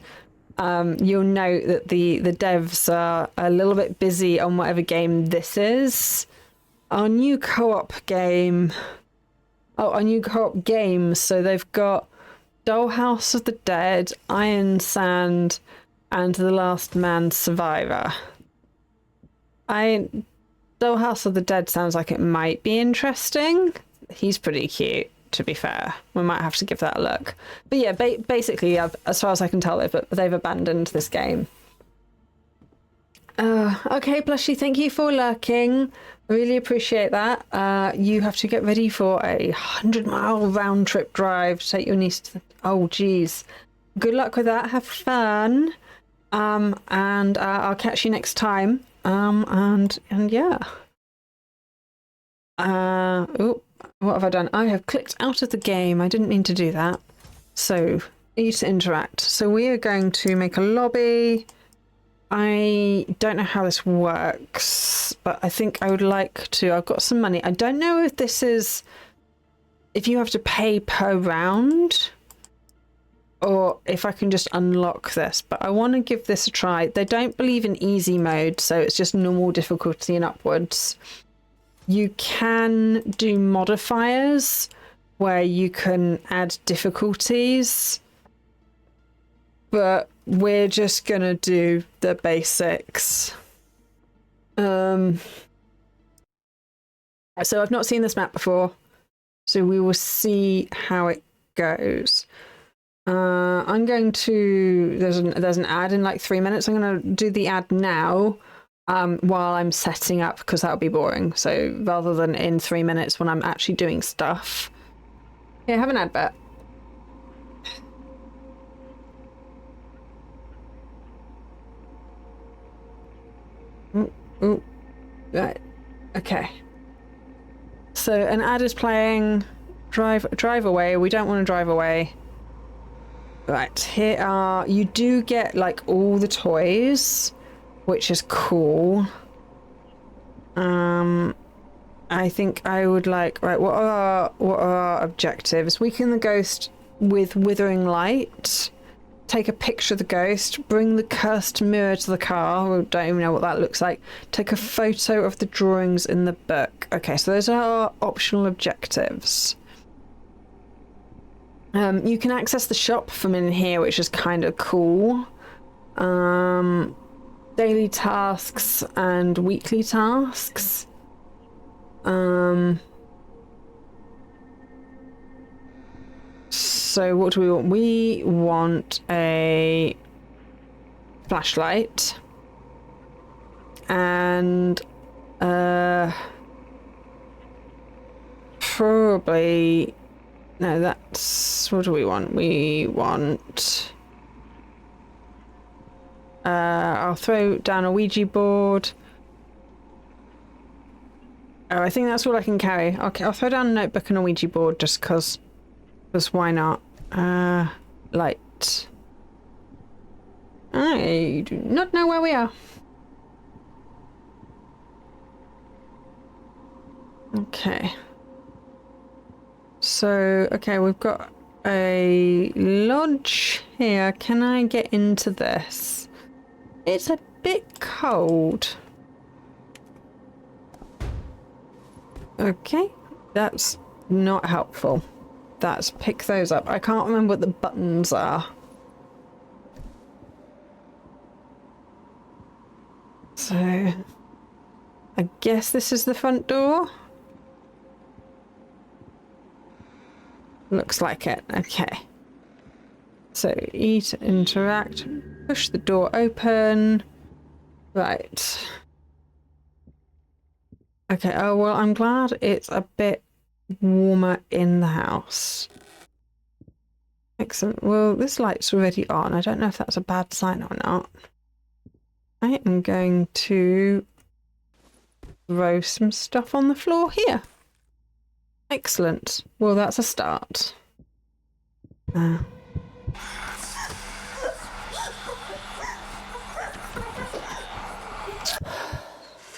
You'll note that the devs are a little bit busy on whatever game this is. Our new co-op game. Oh, our new co-op games. So they've got Dollhouse of the Dead, Iron Sand, and The Last Man Survivor. Dollhouse of the Dead sounds like it might be interesting. He's pretty cute, to be fair. We might have to give that a look. But yeah, basically, as far as I can tell, they've abandoned this game. Okay, Plushy, thank you for lurking. I really appreciate that. You have to get ready for a 100-mile round-trip drive to take your niece to... Oh, geez. Good luck with that. Have fun. And I'll catch you next time. And yeah. Oh, what have I done? I have clicked out of the game. I didn't mean to do that. So, E to interact. So we are going to make a lobby. I don't know how this works, but I think I would like to. I've got some money. I don't know if this is... if you have to pay per round, or if I can just unlock this, but I want to give this a try. They don't believe in easy mode, so it's just normal difficulty and upwards. You can do modifiers where you can add difficulties, but we're just gonna do the basics. So I've not seen this map before, so we will see how it goes. I'm going to... there's an ad in like 3 minutes. I'm going to do the ad now while I'm setting up, because that would be boring. So rather than in 3 minutes when I'm actually doing stuff. Yeah, have an advert. Ooh. Right. Okay. So an ad is playing. Drive away. We don't want to drive away. Right, here are... you do get, like, all the toys, which is cool. I think I would like... right, what are our objectives? Weaken the ghost with withering light. Take a picture of the ghost. Bring the cursed mirror to the car. We don't even know what that looks like. Take a photo of the drawings in the book. Okay, so those are our optional objectives. You can access the shop from in here, which is kind of cool. Daily tasks and weekly tasks. So what do we want? We want a flashlight and probably... no, that's... what do we want? We want... I'll throw down a Ouija board. Oh, I think that's all I can carry. Okay, I'll throw down a notebook and a Ouija board just because why not? Light. I do not know where we are. Okay. So, okay, we've got a lodge here. Can I get into this? It's a bit cold. Okay, that's not helpful. That's pick those up. I can't remember what the buttons are. So, I guess this is the front door. Looks like it. Okay. So, eat, interact, push the door open. Right. Okay, oh well, I'm glad it's a bit warmer in the house. Excellent. Well, this light's already on. I don't know if that's a bad sign or not. I am going to throw some stuff on the floor here. Excellent. Well, that's a start.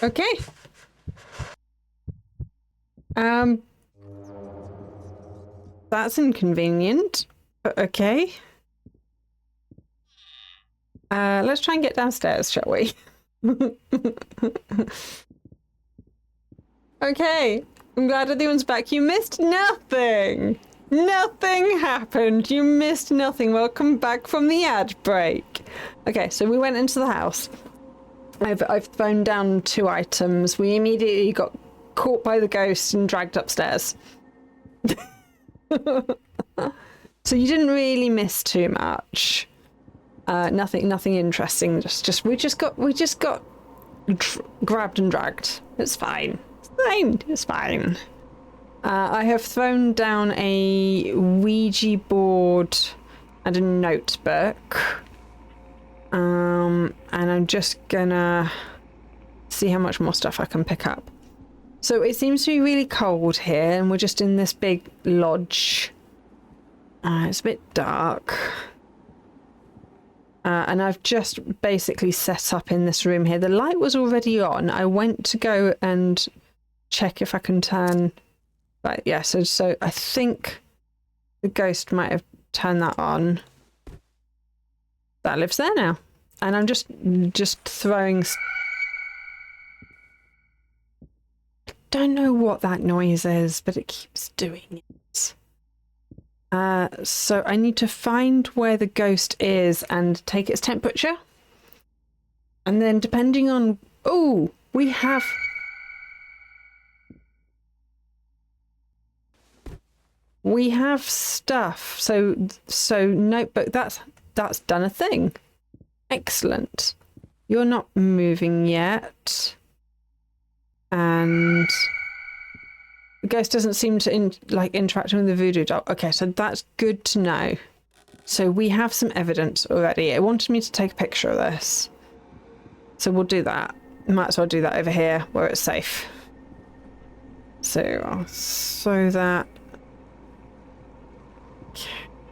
Okay. That's inconvenient, but okay. Let's try and get downstairs, shall we? Okay, I'm glad everyone's back. You missed nothing. Nothing happened. You missed nothing. Welcome back from the ad break. Okay, so we went into the house. I've thrown down 2 items. We immediately got caught by the ghost and dragged upstairs. So you didn't really miss too much. Nothing interesting. We just got grabbed and dragged. It's fine. It's fine. I have thrown down a Ouija board and a notebook. And I'm just gonna see how much more stuff I can pick up. So it seems to be really cold here, and we're just in this big lodge. It's a bit dark. And I've just basically set up in this room here. The light was already on. I went to go and check if I can turn... Right, yeah, so I think the ghost might have turned that on. That lives there now. And I'm just throwing... I don't know what that noise is, but it keeps doing it. So I need to find where the ghost is and take its temperature. And then depending on... Oh, we have... We have stuff. So notebook, that's done a thing. Excellent. You're not moving yet. And the ghost doesn't seem to interacting with the voodoo doll. Okay, so that's good to know. So we have some evidence already. It wanted me to take a picture of this. So we'll do that. Might as well do that over here where it's safe. So I'll throw that.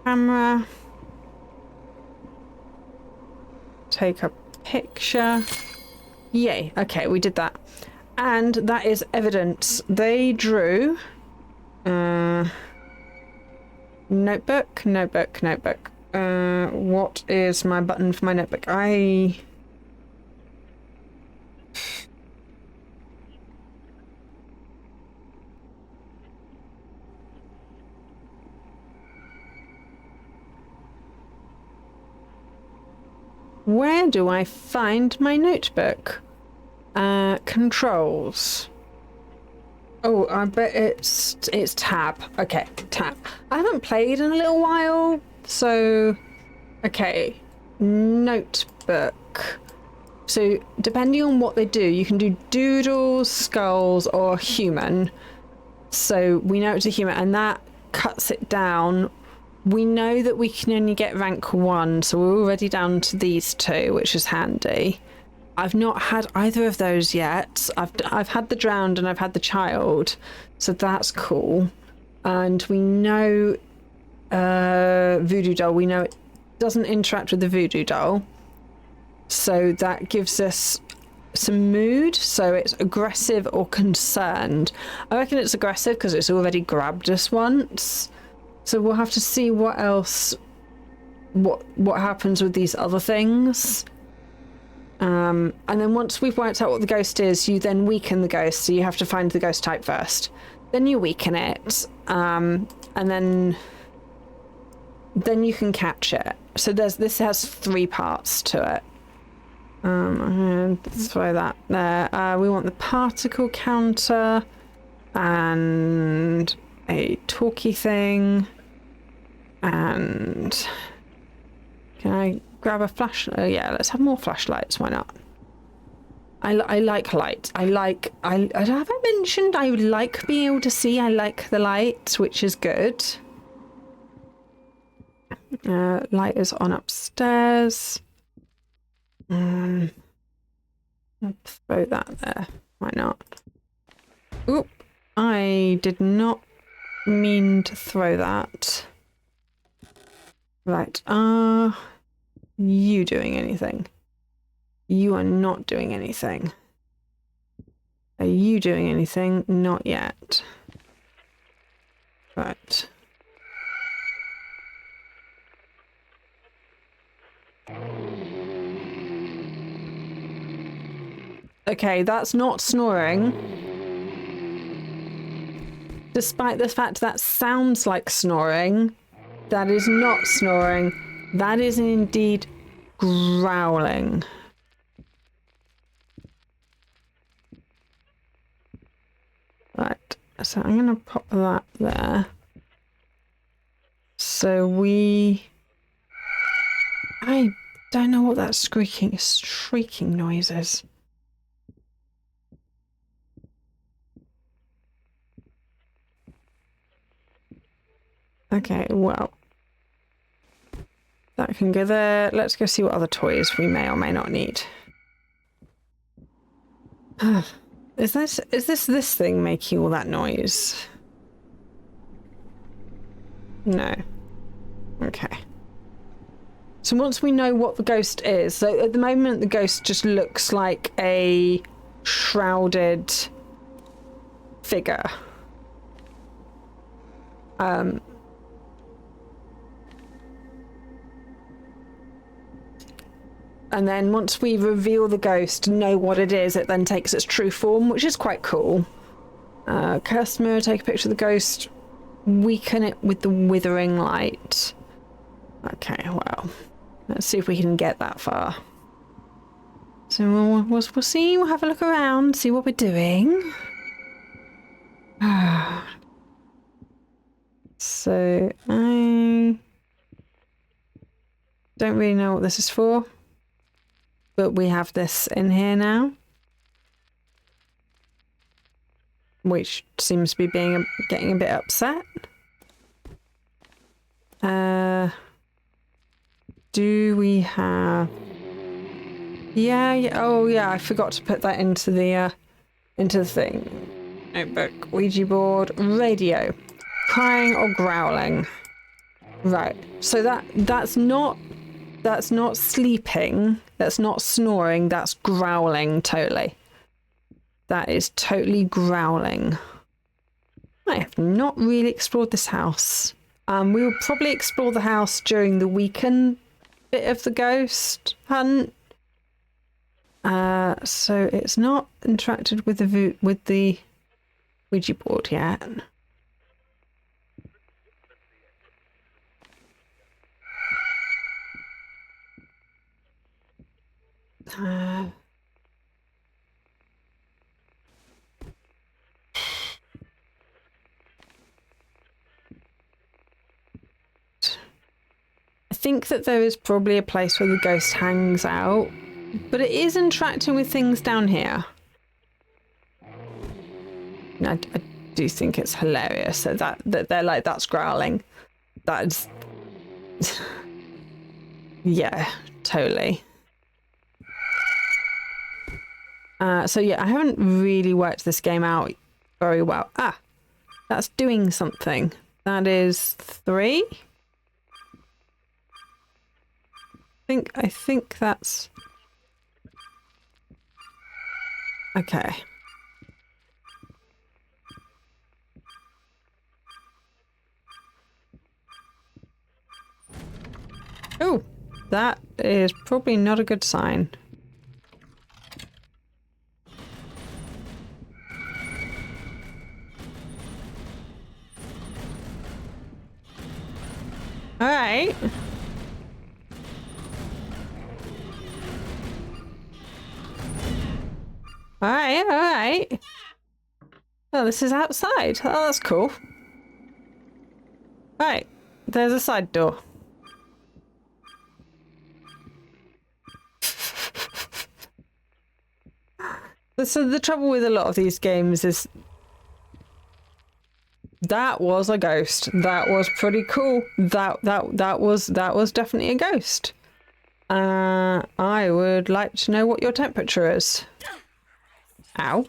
Camera. Take a picture. Yay. Okay, we did that. And that is evidence. They drew notebook. What is my button for my notebook? Where do I find my notebook? Controls. Oh, I bet it's tab. Okay, tab. I haven't played in a little while, so... Okay, notebook. So, depending on what they do, you can do doodles, skulls, or human. So, we know it's a human, and that cuts it down. We know that we can only get rank 1, so we're already down to these 2, which is handy. I've not had either of those yet. I've had the drowned and I've had the child, so that's cool. And we know voodoo doll. We know it doesn't interact with the voodoo doll, so that gives us some mood. So it's aggressive or concerned. I reckon it's aggressive because it's already grabbed us once. So we'll have to see what else, what happens with these other things. And then once we've worked out what the ghost is, you then weaken the ghost. So you have to find the ghost type first. Then you weaken it, and then you can catch it. So this has 3 parts to it. I'm going to throw that there. We want the particle counter and a talkie thing. And can I grab a flashlight? Oh yeah, let's have more flashlights. Why not? I like light. Have I mentioned I like being able to see? I like the light, which is good. Light is on upstairs. I'll throw that there. Why not? Oop! I did not mean to throw that. Right. Are you doing anything? You are not doing anything. Are you doing anything? Not yet. Right. Okay, that's not snoring. Despite the fact that sounds like snoring, that is not snoring. That is indeed growling. Right, so I'm going to pop that there. So I don't know what that shrieking noise is. Okay, well, that can go there. Let's go see what other toys we may or may not need. Is this thing making all that noise? No. Okay. So once we know what the ghost is, so at the moment the ghost just looks like a shrouded figure. And then once we reveal the ghost, know what it is, it then takes its true form, which is quite cool. Cursed mirror, take a picture of the ghost, weaken it with the withering light. Okay, well, let's see if we can get that far. So we'll see, we'll have a look around, see what we're doing. So I don't really know what this is for. But we have this in here now, which seems to be getting a bit upset. Do we have? Yeah. Oh, yeah. I forgot to put that into the thing. Notebook, Ouija board, radio, crying or growling. Right. So that's not sleeping. That's not snoring. That's growling. Totally. That is totally growling. I have not really explored this house. We will probably explore the house during the weekend bit of the ghost hunt. So it's not interacted with the Ouija board yet. I think that there is probably a place where the ghost hangs out, but it is interacting with things down here. I do think it's hilarious that they're like, that's growling. That's yeah, totally. So yeah, I haven't really worked this game out very well. Ah, that's doing something. That is 3. I think that's okay. Oh, that is probably not a good sign. All right. All right, all right. Oh, this is outside. Oh, that's cool. Right, there's a side door. So the trouble with a lot of these games is that was a ghost. That was pretty cool. That was definitely a ghost. I would like to know what your temperature is. Ow.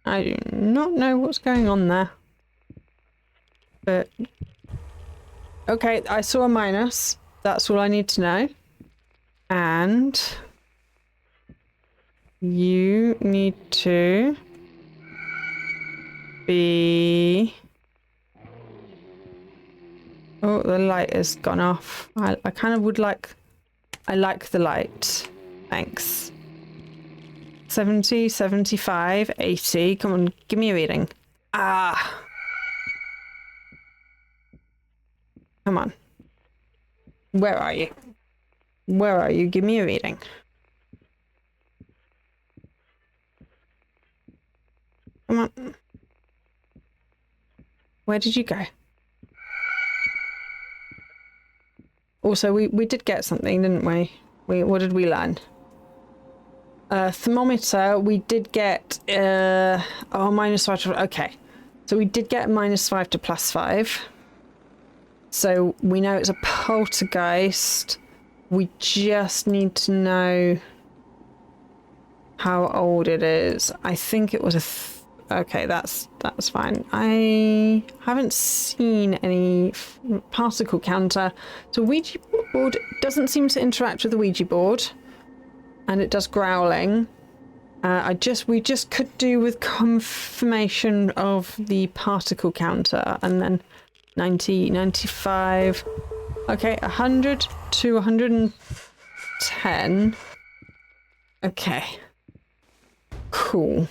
I do not know what's going on there. But okay, I saw a minus. That's all I need to know. And you need to be... Oh, the light has gone off. I kind of would like... I like the light. Thanks. 70, 75, 80. Come on, give me a reading. Ah! Come on. Where are you? Where are you? Give me a reading. Come on. Where did you go? Also, we did get something, didn't we? What did we learn? Thermometer, we did get... oh, -5 to... Okay. So we did get -5 to +5. So we know it's a poltergeist. We just need to know how old it is. I think it was a... Okay, that's fine. I haven't seen any particle counter. So Ouija board doesn't seem to interact with the Ouija board. And it does growling. We just could do with confirmation of the particle counter. And then 90, 95. Okay, 100 to 110. Okay. Cool.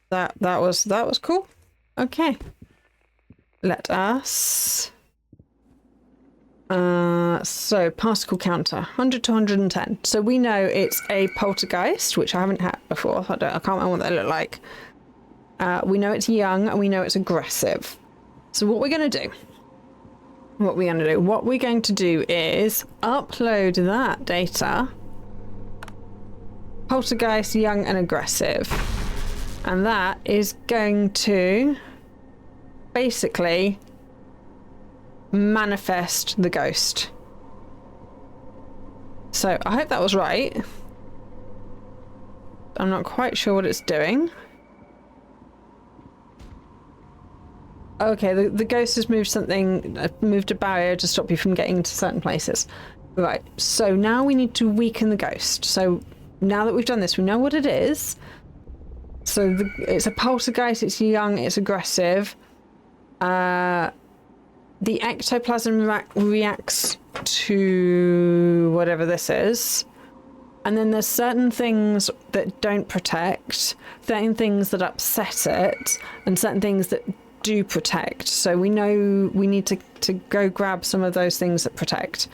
That was cool. Okay. Let us... so particle counter 100 to 110. So we know it's a poltergeist, which I haven't had before. I can't remember what they look like. We know it's young and we know it's aggressive. So what we're going to do is upload that data. Poltergeist, young and aggressive. And that is going to basically manifest the ghost. So I hope that was right. I'm not quite sure what it's doing. Okay, the ghost has moved something, moved a barrier to stop you from getting to certain places. Right, so now we need to weaken the ghost. So now that we've done this, we know what it is. So it's a poltergeist, it's young, it's aggressive. The ectoplasm reacts to whatever this is. And then there's certain things that don't protect, certain things that upset it, and certain things that do protect. So we know we need to go grab some of those things that protect.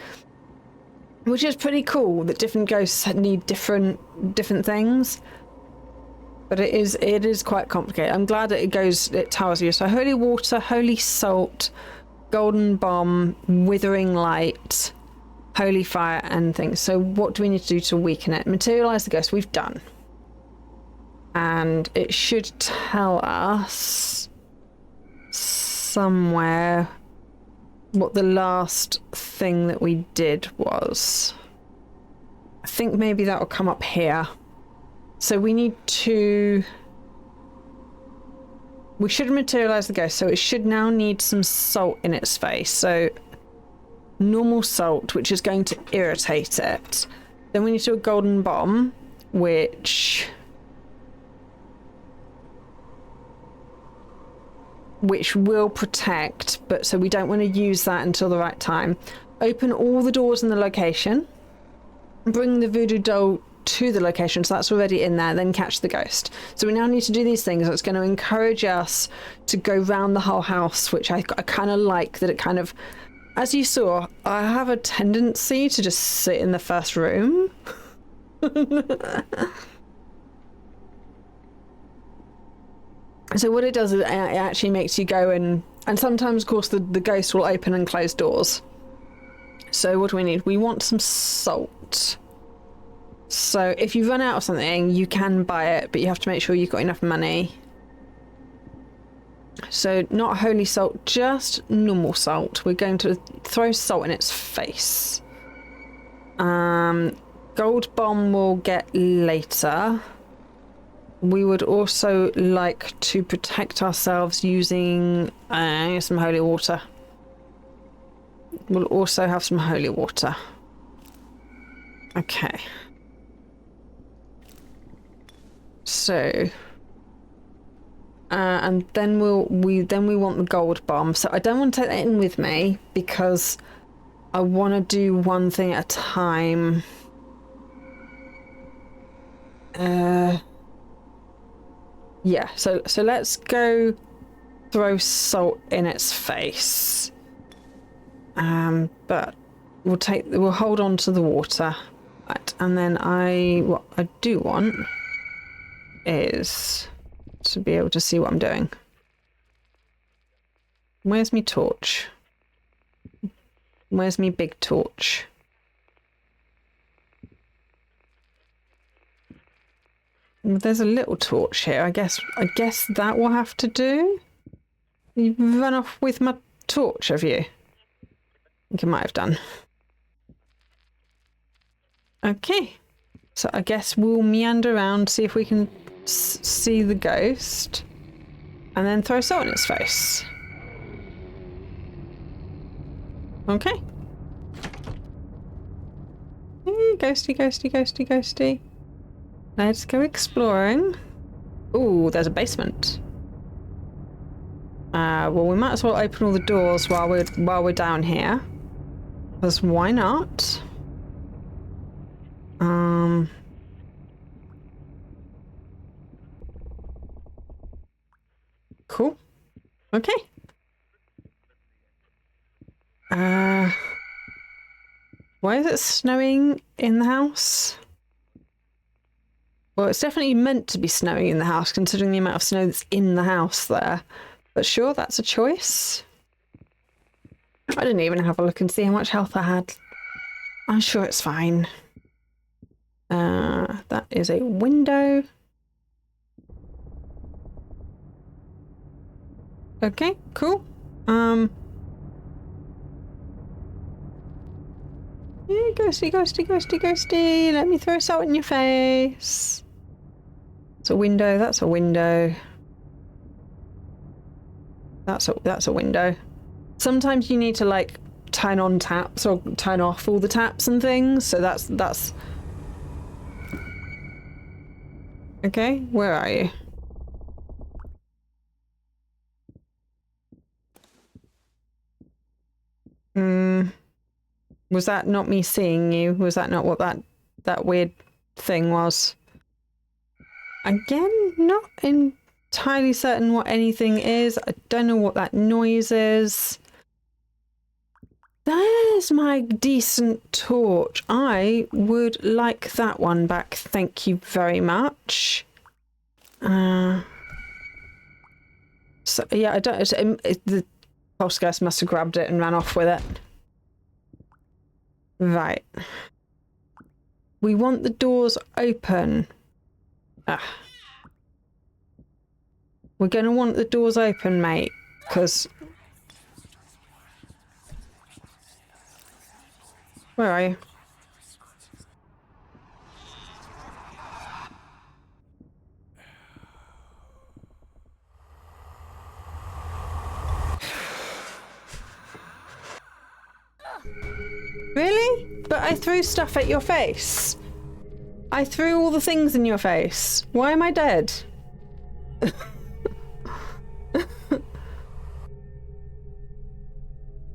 Which is pretty cool that different ghosts need different things. But it is quite complicated. I'm glad that it tells you. So holy water, holy salt, golden bomb, withering light, holy fire, and things. So what do we need to do to weaken it? Materialize the ghost. We've done. And it should tell us somewhere what the last thing that we did was. I think maybe that will come up here. So we need to... We should materialize the ghost, so it should now need some salt in its face. So normal salt, which is going to irritate it. Then we need to do a golden bomb, which will protect, but so we don't want to use that until the right time. Open all the doors in the location. Bring the voodoo doll to the location, so that's already in there, then catch the ghost. So we now need to do these things. That's going to encourage us to go round the whole house, which I kind of like, that it kind of, as you saw, I have a tendency to just sit in the first room. So what it does is it actually makes you go and sometimes, of course, the ghost will open and close doors. So what do we need? We want some salt. So if you run out of something, you can buy it, but you have to make sure you've got enough money. So not holy salt, just normal salt. We're going to throw salt in its face. Gold bomb we'll get later. We would also like to protect ourselves using some holy water. We'll also have some holy water. Okay. So, and then we want the gold bomb. So I don't want to take that in with me because I want to do one thing at a time. Yeah. So let's go throw salt in its face. But we'll hold on to the water. Right, and then what I do want is to be able to see what I'm doing. Where's me torch? Where's me big torch? There's a little torch here. I guess that will have to do. You've run off with my torch, have you? I think you might have done. Okay. So I guess we'll meander around, see if we can see the ghost, and then throw salt in its face. Okay. Hey, ghosty, ghosty, ghosty, ghosty. Let's go exploring. Ooh, there's a basement. Well, we might as well open all the doors while we're down here. Because why not? Cool. Okay. Why is it snowing in the house? Well, it's definitely meant to be snowing in the house, considering the amount of snow that's in the house there. But sure, that's a choice. I didn't even have a look and see how much health I had. I'm sure it's fine. That is a window. Okay, cool. Yeah, ghosty, ghosty, ghosty, ghosty. Let me throw salt in your face. It's a window. That's a window. That's a window. Sometimes you need to like turn on taps or turn off all the taps and things. So that's. Okay, where are you? Was that not me seeing you? Was that not what that weird thing was? Again, not entirely certain what anything is. I don't know what that noise is. There's my decent torch. I would like that one back. Thank you very much. So yeah, I don't. The poltergeist must have grabbed it and ran off with it. Right. We want the doors open. Ah. We're going to want the doors open, mate, because... Where are you? Really? But I threw stuff at your face. I threw all the things in your face. Why am I dead?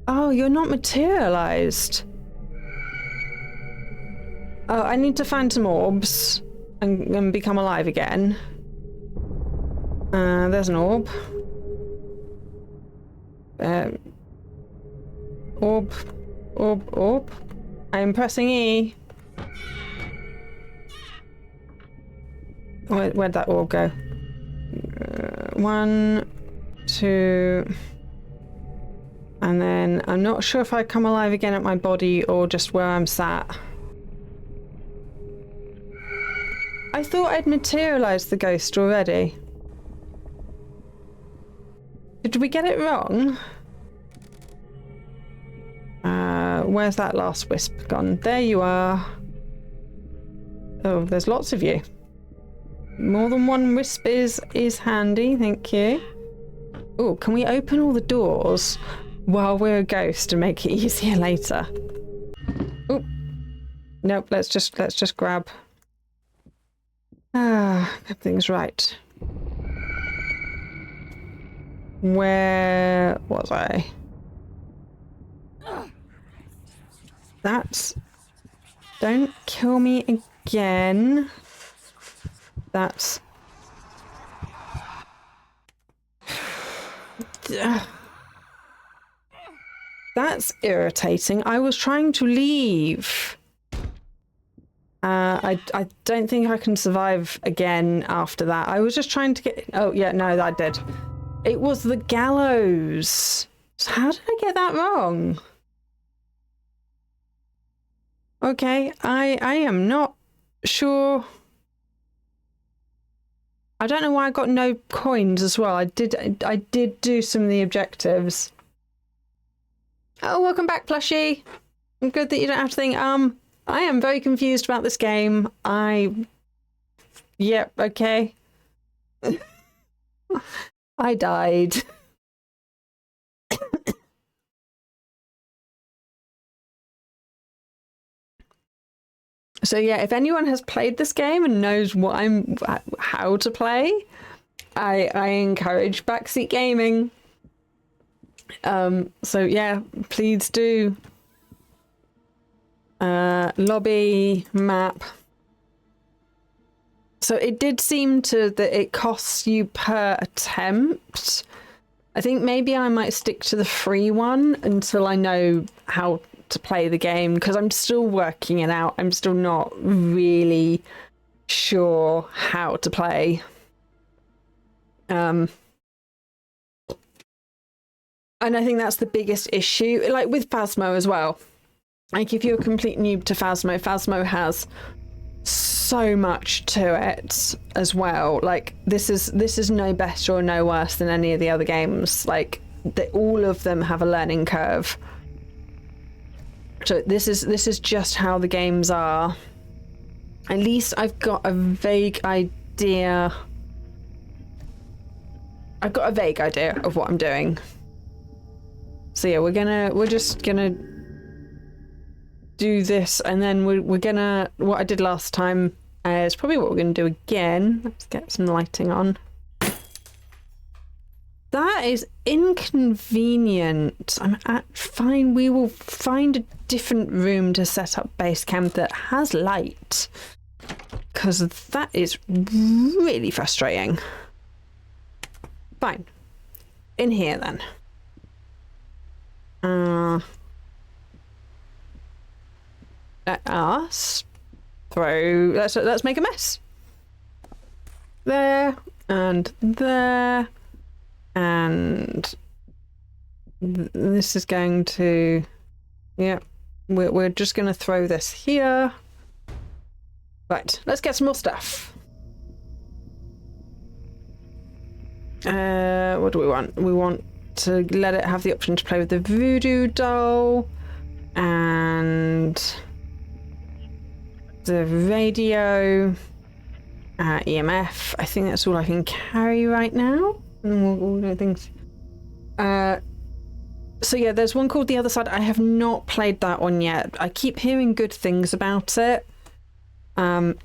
Oh, you're not materialized. Oh, I need to find some orbs and become alive again. There's an orb. Orb. I'm pressing E. Where'd that orb go? 1, 2... And then I'm not sure if I come alive again at my body or just where I'm sat. I thought I'd materialized the ghost already. Did we get it wrong? Where's that last wisp gone? There you are. Oh, there's lots of you. More than one wisp is handy, thank you. Oh, can we open all the doors while we're a ghost to make it easier later? Oh, nope. Let's just grab. Everything's right. Where was I? That's... Don't kill me again. That's... That's irritating. I was trying to leave. I don't think I can survive again after that. I was just trying to get... Oh, yeah, no, I did. It was the gallows. So how did I get that wrong? Okay, I am not sure. I don't know why I got no coins as well. I did do some of the objectives. Oh, welcome back, plushie. Good that you don't have to think. I am very confused about this game. Yep, okay. I died. So yeah, if anyone has played this game and knows how to play, I encourage backseat gaming. So yeah, please do. Lobby map. So it did seem that it costs you per attempt. I think maybe I might stick to the free one until I know how to play the game, because I'm still working it out. I'm still not really sure how to play. And I think that's the biggest issue, like with Phasmo as well. Like if you're a complete noob to Phasmo, Phasmo has so much to it as well. Like this is no better or no worse than any of the other games. Like all of them have a learning curve. So this is just how the games are. At least I've got a vague idea. I've got a vague idea of what I'm doing. So yeah, we're just gonna do this, and then we're gonna, what I did last time is probably what we're gonna do again. Let's get some lighting on. That is inconvenient. Fine, we will find a different room to set up base camp that has light, because that is really frustrating. Fine. In here then. Let us throw. Let's make a mess. There and there, and this is going to. Yeah, we're just going to throw this here. Right, let's get some more stuff. What do we want? We want to let it have the option to play with the voodoo doll and the radio, EMF. I think that's all I can carry right now. And all the things. So yeah, there's one called The Other Side. I have not played that one yet. I keep hearing good things about it. But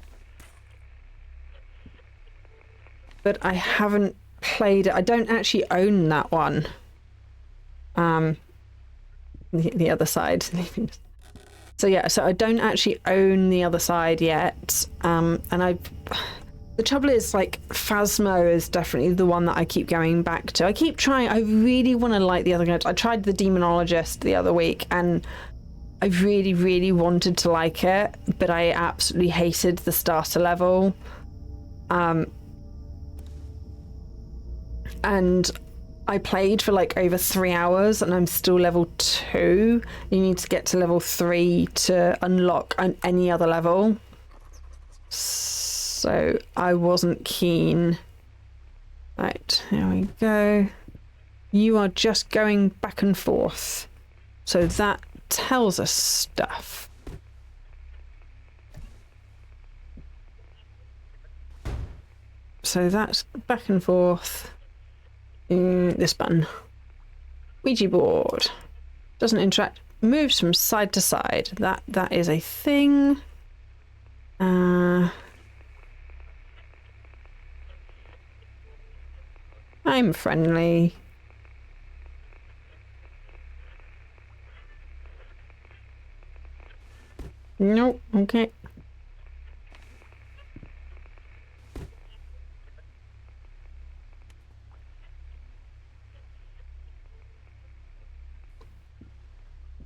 I haven't played it. I don't actually own that one. The Other Side. So yeah, so I don't actually own The Other Side yet. And the trouble is, like, Phasmo is definitely the one that I keep going back to. I keep trying. I really want to like the other games. I tried the Demonologist the other week, and I really, really wanted to like it, but I absolutely hated the starter level. And I played for like over 3 hours, and I'm still level 2. You need to get to level 3 to unlock any other level. So I wasn't keen. Right, here we go. You are just going back and forth. So that tells us stuff. So that's back and forth. This button. Ouija board. Doesn't interact. Moves from side to side. That is a thing. I'm friendly. Nope, okay.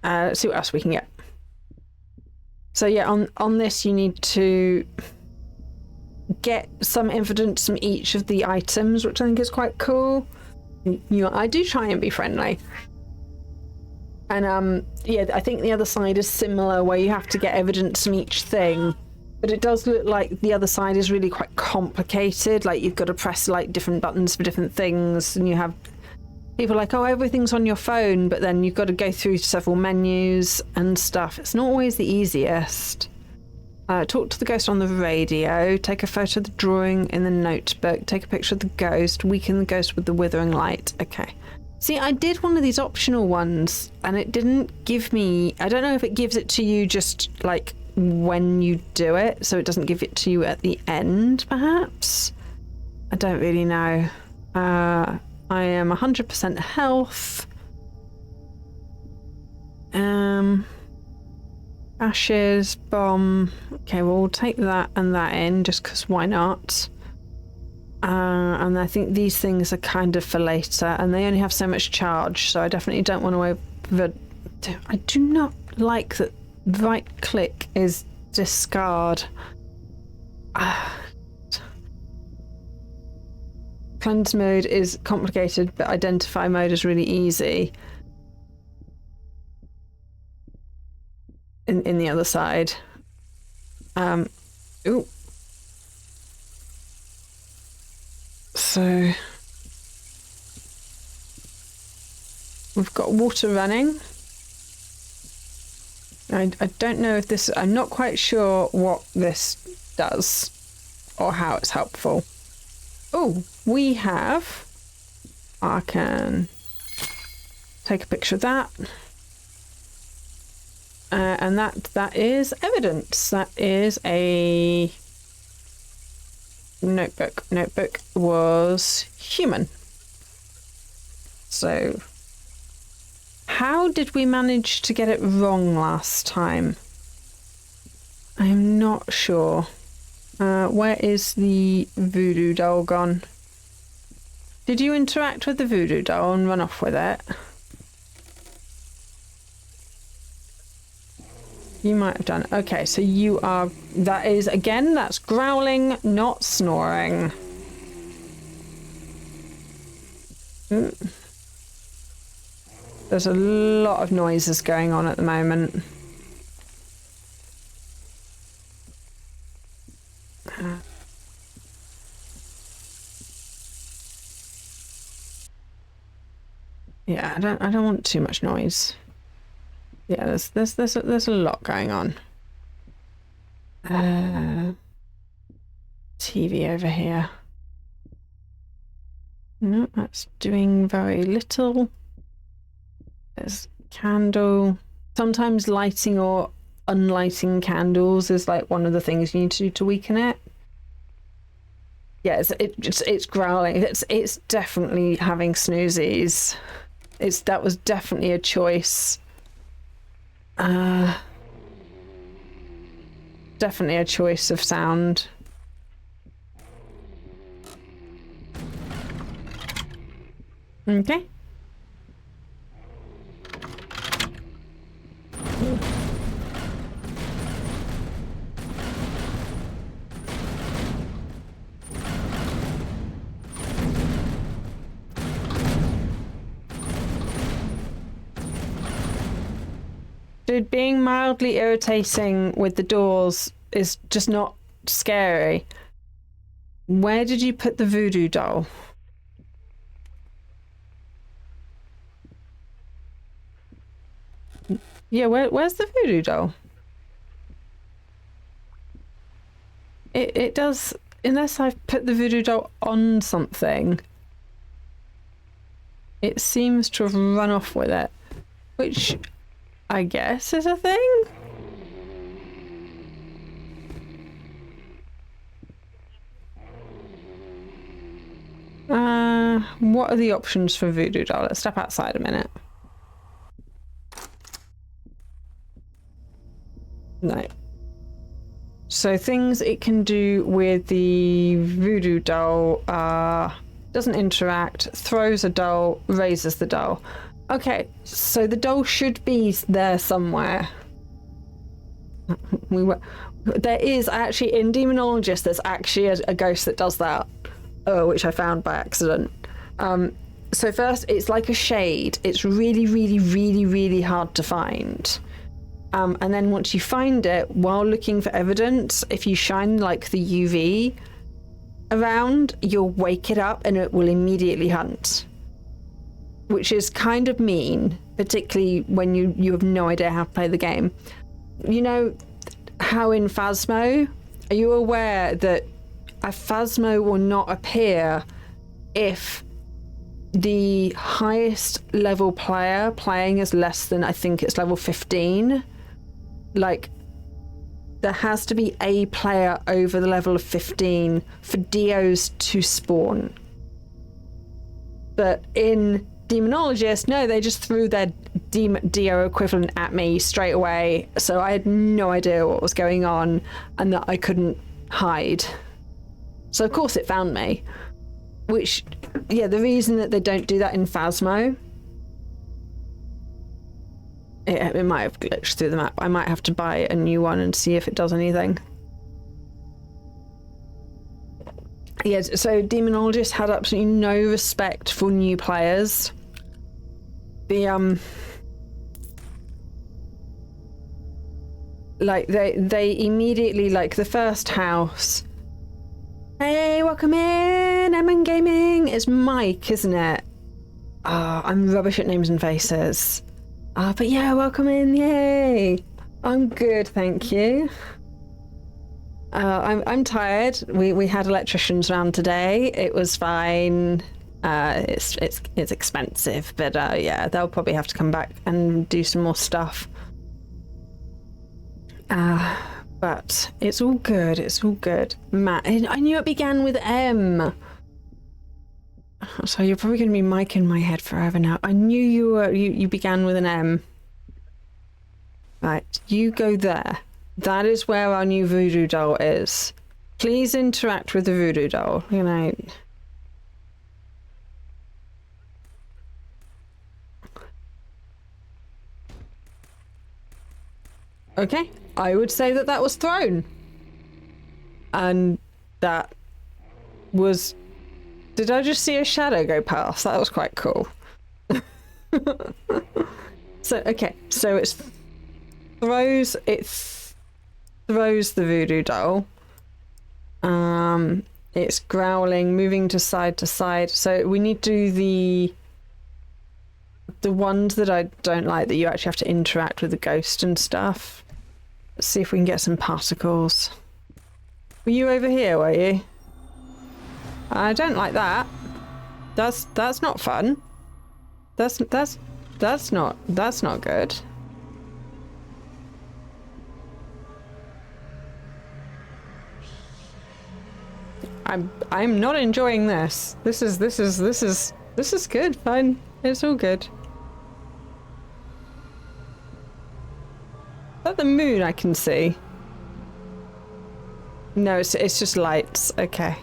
Let's see what else we can get. So yeah, on this you need to get some evidence from each of the items, which I think is quite cool. I do try and be friendly. And yeah, I think The Other Side is similar, where you have to get evidence from each thing. But it does look like The Other Side is really quite complicated. Like, you've got to press like different buttons for different things, and you have people like, oh, everything's on your phone, but then you've got to go through several menus and stuff. It's not always the easiest. Talk to the ghost on the radio, take a photo of the drawing in the notebook, take a picture of the ghost, weaken the ghost with the withering light. Okay. See, I did one of these optional ones, and it didn't give me... I don't know if it gives it to you just, like, when you do it, so it doesn't give it to you at the end, perhaps? I don't really know. I am 100% health. Ashes, bomb. Okay, well, we'll take that and that in, just because why not? And I think these things are kind of for later, and they only have so much charge, so I definitely don't want to over... I do not like that right click is discard. Cleanse mode is complicated, but identify mode is really easy. In The Other Side. Ooh. So we've got water running. I don't know if this... I'm not quite sure what this does or how it's helpful. Oh, we have... I can take a picture of that. And that is evidence. That is a notebook. Notebook was human. So, how did we manage to get it wrong last time? I'm not sure. Where is the voodoo doll gone? Did you interact with the voodoo doll and run off with it? You might have done. Okay, so you are... That is, again, that's growling, not snoring. There's a lot of noises going on at the moment. Yeah, I don't want too much noise. Yeah, there's a lot going on. TV over here. No, that's doing very little. There's candle. Sometimes lighting or unlighting candles is like one of the things you need to do to weaken it. Yeah, it's growling. It's definitely having snoozies. That was definitely a choice. Definitely a choice of sound. Okay. Dude, being mildly irritating with the doors is just not scary. Where did you put the voodoo doll? Yeah, where's the voodoo doll? It does, unless I've put the voodoo doll on something, it seems to have run off with it, which I guess is a thing? What are the options for voodoo doll? Let's step outside a minute. No. So things it can do with the voodoo doll doesn't interact, throws a doll, raises the doll. Okay, so the doll should be there somewhere. There is actually, in Demonologist, there's actually a ghost that does that, which I found by accident. So first, it's like a shade. It's really, really, really, really hard to find. And then once you find it, while looking for evidence, if you shine like the UV around, you'll wake it up and it will immediately hunt. Which is kind of mean, particularly when you have no idea how to play the game. You know how in Phasmo, are you aware that a Phasmo will not appear if the highest level player playing is less than, I think it's level 15? Like, there has to be a player over the level of 15 for DOs to spawn. But in Demonologist, no, they just threw their DO equivalent at me straight away, so I had no idea what was going on and that I couldn't hide. So of course it found me. Which, yeah, the reason that they don't do that in Phasmo, it might have glitched through the map. I might have to buy a new one and see if it does anything. Yeah, so Demonologist had absolutely no respect for new players. Like they immediately, like the first house. Hey, welcome in, Emin Gaming. It's Mike, isn't it? I'm rubbish at names and faces. But yeah, welcome in, yay. I'm good, thank you. I'm tired. We had electricians around today. It was fine. It's expensive, but yeah, they'll probably have to come back and do some more stuff. But it's all good. It's all good. Matt, I knew it began with M. So you're probably going to be Mike in my head forever now. I knew you began with an M. Right, you go there. That is where our new voodoo doll is. Please interact with the voodoo doll. You know. Okay, I would say that was thrown. And that was... Did I just see a shadow go past? That was quite cool. So, okay, so it throws the voodoo doll. It's growling, moving to side. So we need to do the the ones that I don't like that you actually have to interact with the ghost and stuff. Let's see if we can get some particles. Were you over here, were you? I don't like that. That's not fun. That's not good. I'm not enjoying this. This is good. Fine. It's all good. Is that the moon I can see? No, it's just lights. Okay.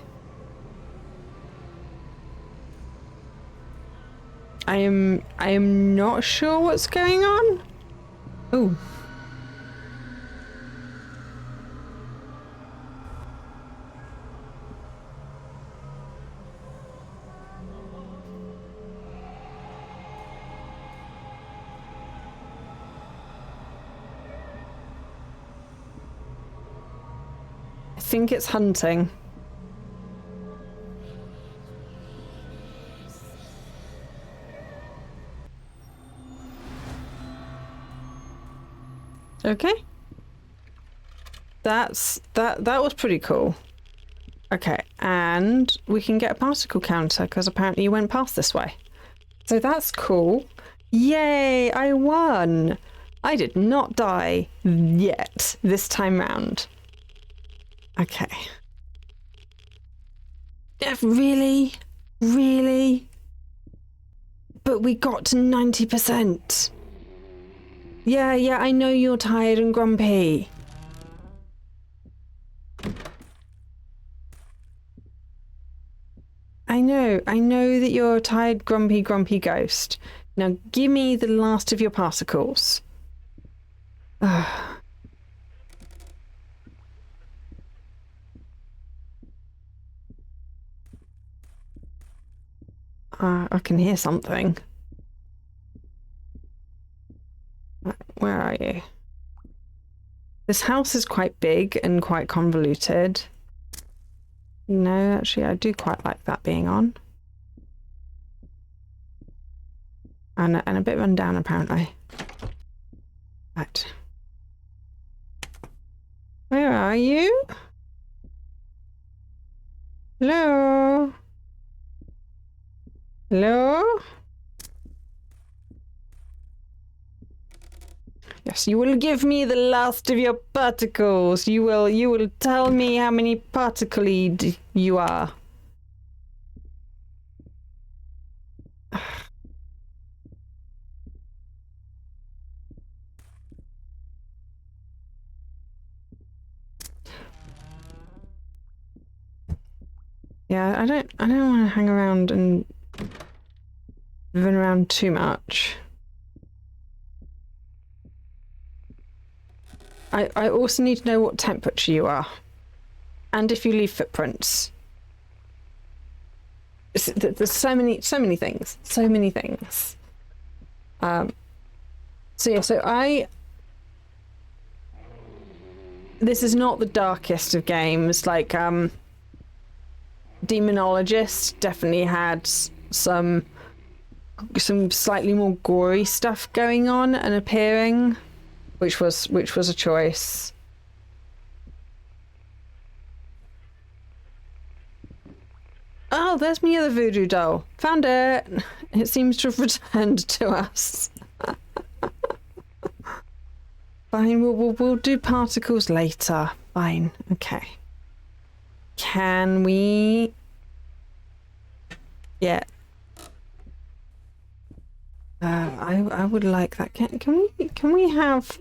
I am not sure what's going on. Ooh. I think it's hunting. Okay. That was pretty cool. Okay, and we can get a particle counter because apparently you went past this way. So that's cool. Yay, I won. I did not die yet this time round. Okay. Really? Really? But we got to 90%. Yeah, I know you're tired and grumpy. I know that you're a tired, grumpy ghost. Now give me the last of your particles. I can hear something. Where are you? This house is quite big and quite convoluted. No, actually, I do quite like that being on. And a bit run down, apparently. Right. Where are you? Hello? Hello? Yes, you will give me the last of your particles. You will tell me how many particled you are. Yeah, I don't want to hang around and run around too much. I also need to know what temperature you are. And if you leave footprints. There's so many things. So many things. So yeah, this is not the darkest of games. Like, Demonologist definitely had some slightly more gory stuff going on and appearing. Which was a choice. Oh, there's my other voodoo doll. Found it. It seems to have returned to us. Fine, we'll do particles later. Fine, okay. Can we? Yeah. I would like that. Can we have?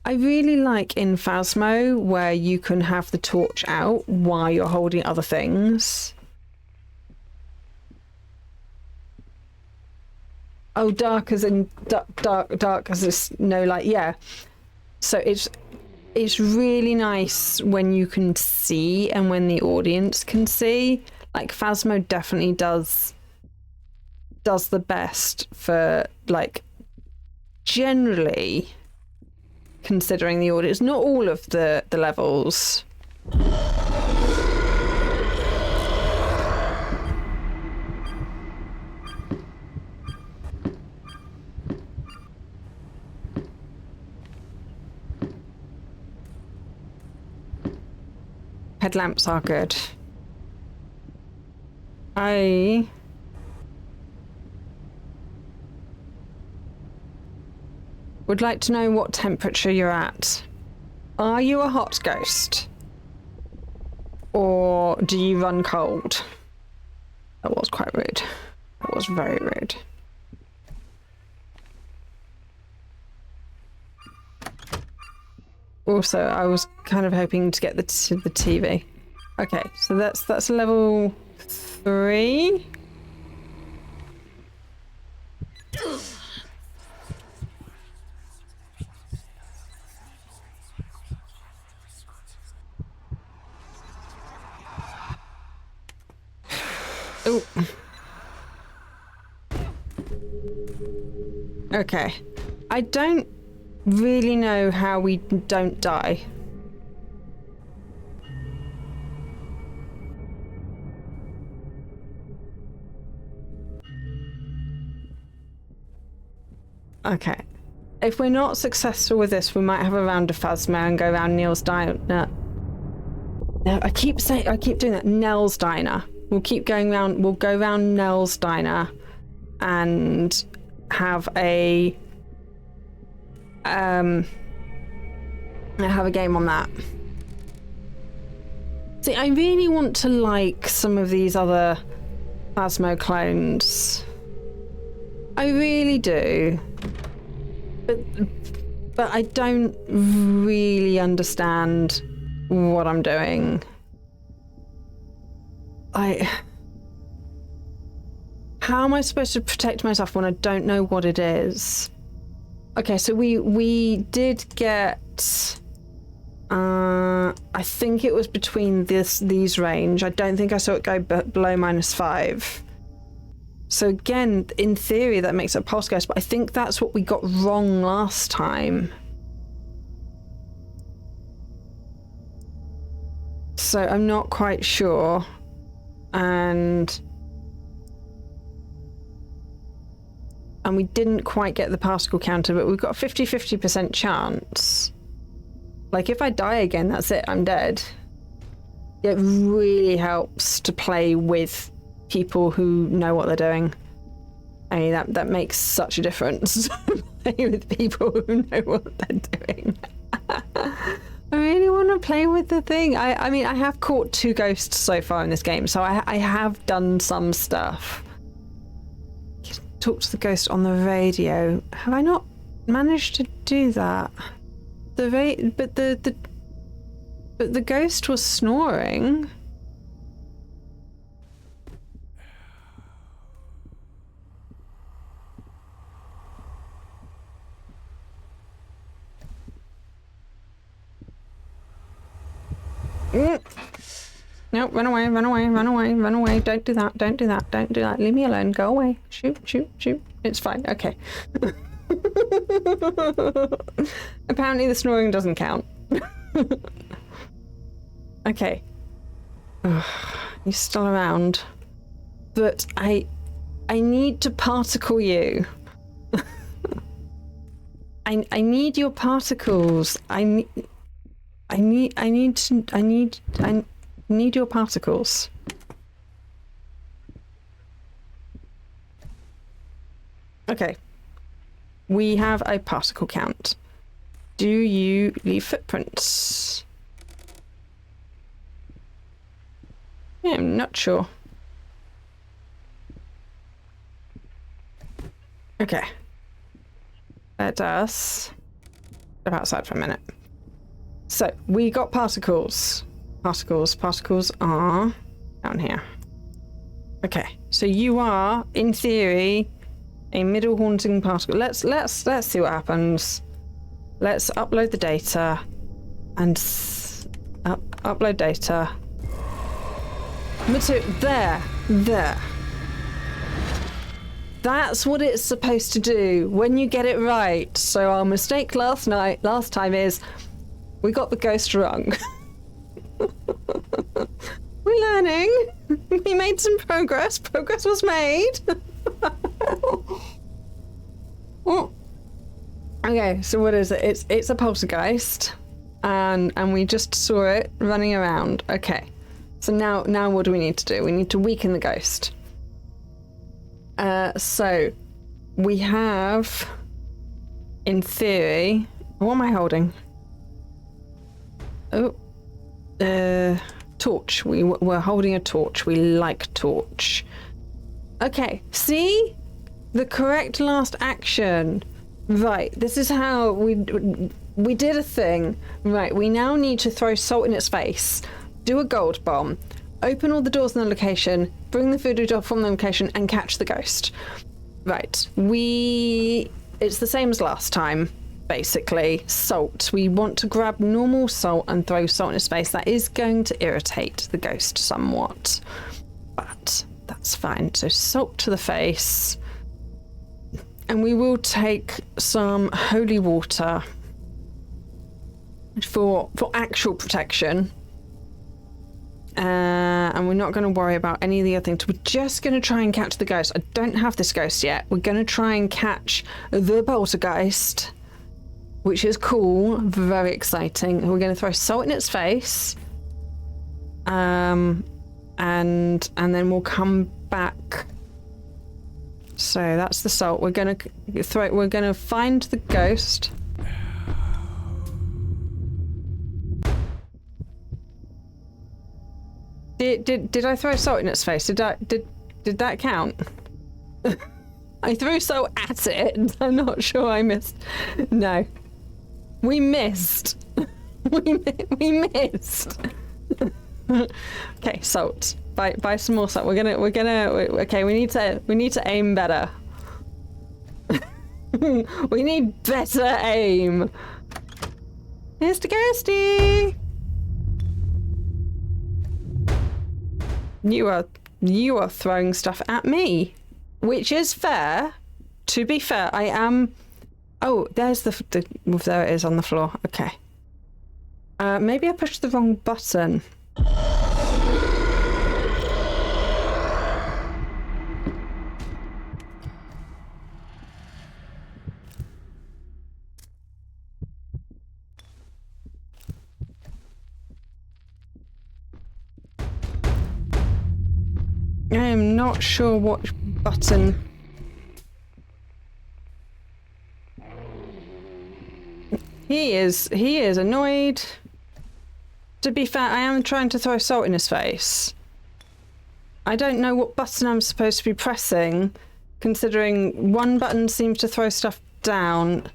I really like in Phasmo where you can have the torch out while you're holding other things. Oh, dark as in dark as this no light. Yeah. So it's really nice when you can see and when the audience can see. Like Phasmo definitely does the best for like generally. Considering the audience, not all of the levels. Headlamps are good. I would like to know what temperature you're at. Are you a hot ghost? Or do you run cold? That was quite rude. That was very rude. Also, I was kind of hoping to get the TV. Okay, so that's level 3. Oh. Okay. I don't really know how we don't die. Okay. If we're not successful with this, we might have a round of Phasmo and go around Neil's diner. No, I keep doing that. Nell's diner. We'll keep going round. We'll go round Nell's diner and have a game on that. See, I really want to like some of these other Phasmo clones. I really do. But I don't really understand what I'm doing. How am I supposed to protect myself when I don't know what it is? Okay, so we did get I think it was between these range. I don't think I saw it go below -5. So again, in theory, that makes it a pulse ghost, but I think that's what we got wrong last time. So I'm not quite sure. And we didn't quite get the particle counter, but we've got a 50-50% chance. Like, if I die again, that's it, I'm dead. It really helps to play with people who know what they're doing. I mean, that makes such a difference. Play with people who know what they're doing. I really want to play with the thing. I mean, I have caught 2 ghosts so far in this game, so I have done some stuff. Talk to the ghost on the radio. Have I not managed to do that? But the ghost was snoring. No, run away, run away, run away, run away. Don't do that, don't do that, don't do that. Leave me alone, go away. Shoot, shoot, shoot. It's fine, okay. Apparently the snoring doesn't count. Okay. You're still around. But I need to particle you. I need your particles. I need your particles. Okay. We have a particle count. Do you leave footprints? Yeah, I'm not sure. Okay. Let us step outside for a minute. So, we got particles. Particles are down here. Okay, so you are, in theory, a middle haunting particle. Let's see what happens. Let's upload the data and upload data. There. That's what it's supposed to do when you get it right. So our mistake last time is we got the ghost wrong. We're learning. We made some progress. Progress was made. Oh. Okay, so what is it? It's a poltergeist. and we just saw it running around. Okay. So now what do we need to do? We need to weaken the ghost. So we have, in theory, what am I holding? Oh, torch. We're holding a torch. We like torch. Okay, see? The correct last action. Right, this is how we did a thing. Right, we now need to throw salt in its face, do a gold bomb, open all the doors in the location, bring the voodoo doll from the location, and catch the ghost. Right, it's the same as last time, basically. Salt. We want to grab normal salt and throw salt in its face. That is going to irritate the ghost somewhat, but that's fine. So salt to the face. And we will take some holy water for actual protection. And we're not going to worry about any of the other things. We're just going to try and catch the ghost. I don't have this ghost yet. We're going to try and catch the poltergeist, which is cool, very exciting. We're going to throw salt in its face. And then we'll come back. So that's the salt. We're gonna find the ghost. Did I throw salt in its face? Did that count? I threw salt at it. I'm not sure I missed. No. We missed. we missed. Okay, salt. Buy some more salt. Okay, we need to aim better. We need better aim. Mr. Ghosty! You are throwing stuff at me, which is fair. To be fair, I am. Oh, there's the there it is on the floor. Okay. Maybe I pushed the wrong button. I am not sure what button. He is annoyed. To be fair, I am trying to throw salt in his face. I don't know what button I'm supposed to be pressing, considering one button seems to throw stuff down.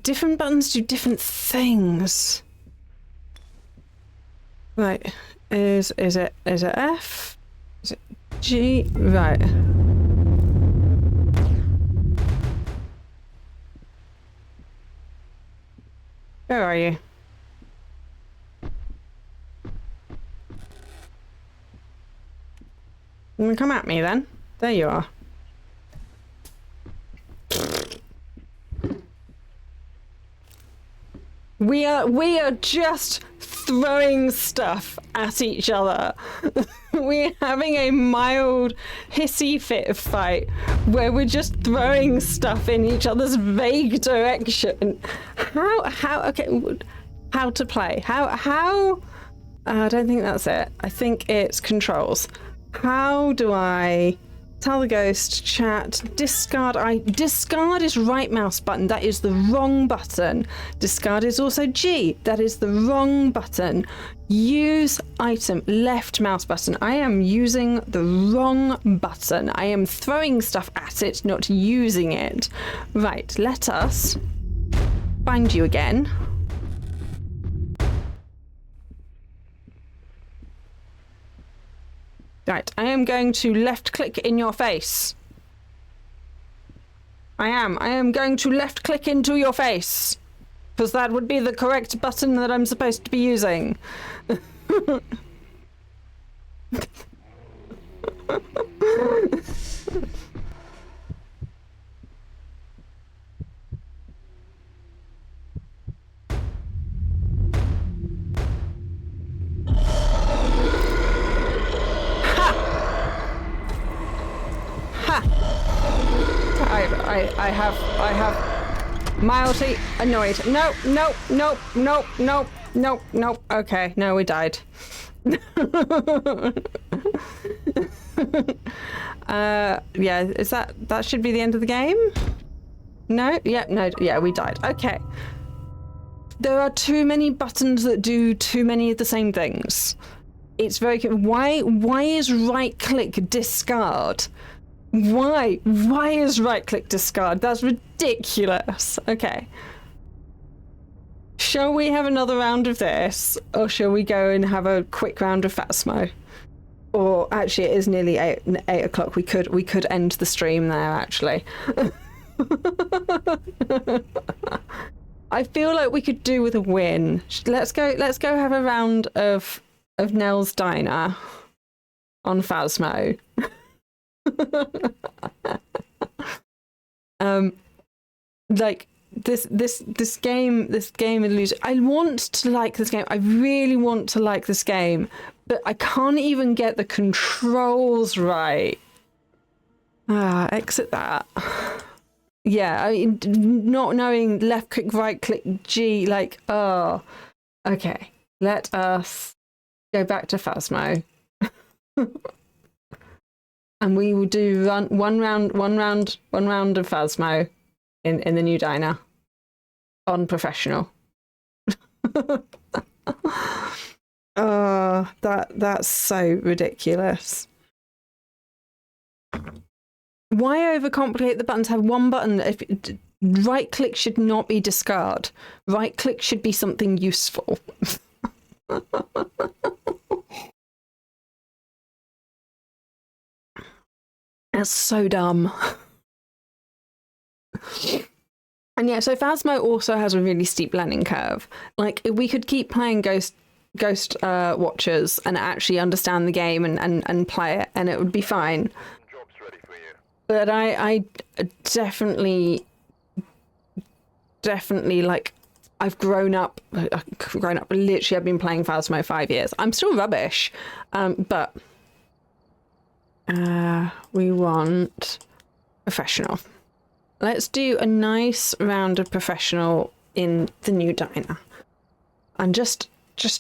Different buttons do different things. Right. Is it F? Is it G? Right. Where are you? Come at me then. There you are. We are just throwing stuff at each other. We're having a mild hissy fit fight where we're just throwing stuff in each other's vague direction. Okay, how to play? How I don't think that's it. I think it's controls. How do I tell the ghost chat discard? Discard is right mouse button. That is the wrong button. Discard is also G. That is the wrong button. Use item left mouse button. I am using the wrong button. I am throwing stuff at it, not using it. Right, let us find you again. Right, I am going to left click in your face. I am going to left click into your face. Because that would be the correct button that I'm supposed to be using. I have Mildly annoyed. No, no, no, no, no, no, no. Okay, no, we died. Yeah, is that should be the end of the game? No? Yeah, no, yeah, we died. Okay. There are too many buttons that do too many of the same things. It's very... Why is right-click discard? Why is right-click discard? That's ridiculous. Okay. Shall we have another round of this? Or shall we go and have a quick round of Phasmo? Or actually, it is nearly 8 o'clock. We could end the stream there, actually. I feel like we could do with a win. Let's go have a round of Nell's Diner on Phasmo. Like this game is I want to like this game. I really want to like this game, but I can't even get the controls right. Exit that. Yeah, I mean, not knowing left click, right click, G, like, oh, okay. Let us go back to Phasmo. And we will do one round of Phasmo in the new diner on professional. Oh, that's so ridiculous. Why overcomplicate the buttons? Have one button. If right click should not be discard. Right click should be something useful. That's so dumb. And yeah, so Phasmo also has a really steep learning curve. Like, if we could keep playing Ghost Watchers and actually understand the game and play it, and it would be fine. But I definitely like, I've grown up. Literally, I've been playing Phasmo 5 years. I'm still rubbish, but we want professional. Let's do a nice round of professional in the new diner, and just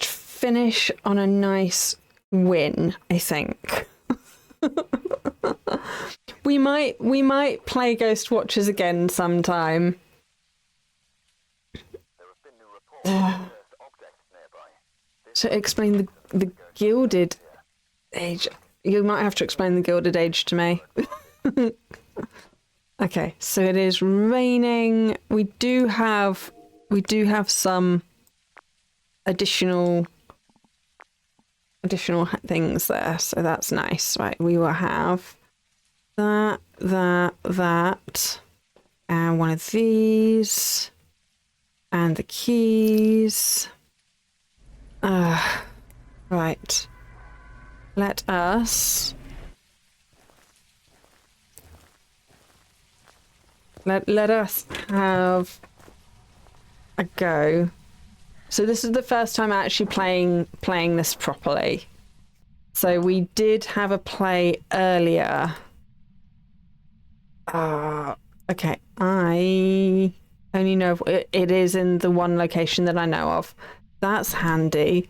finish on a nice win, I think. We might play Ghost Watchers again sometime. So explain the Gilded Age. You might have to explain the Gilded Age to me. Okay, so it is raining. We do have some additional things there, so that's nice. Right, we will have that, and one of these, and the keys. Right. Let us have a go. So this is the first time actually playing this properly. So we did have a play earlier. Okay, I only know it is in the one location that I know of. That's handy.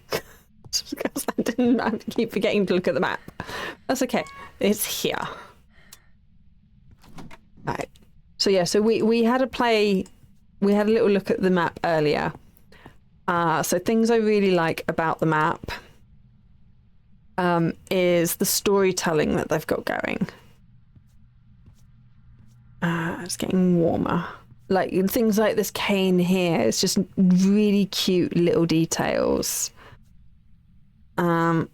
Because I didn't have to keep forgetting to look at the map. That's okay. It's here. Right. So yeah, so we had a play. We had a little look at the map earlier. So things I really like about the map is the storytelling that they've got going. It's getting warmer. Like things like this cane here. It's just really cute little details. Did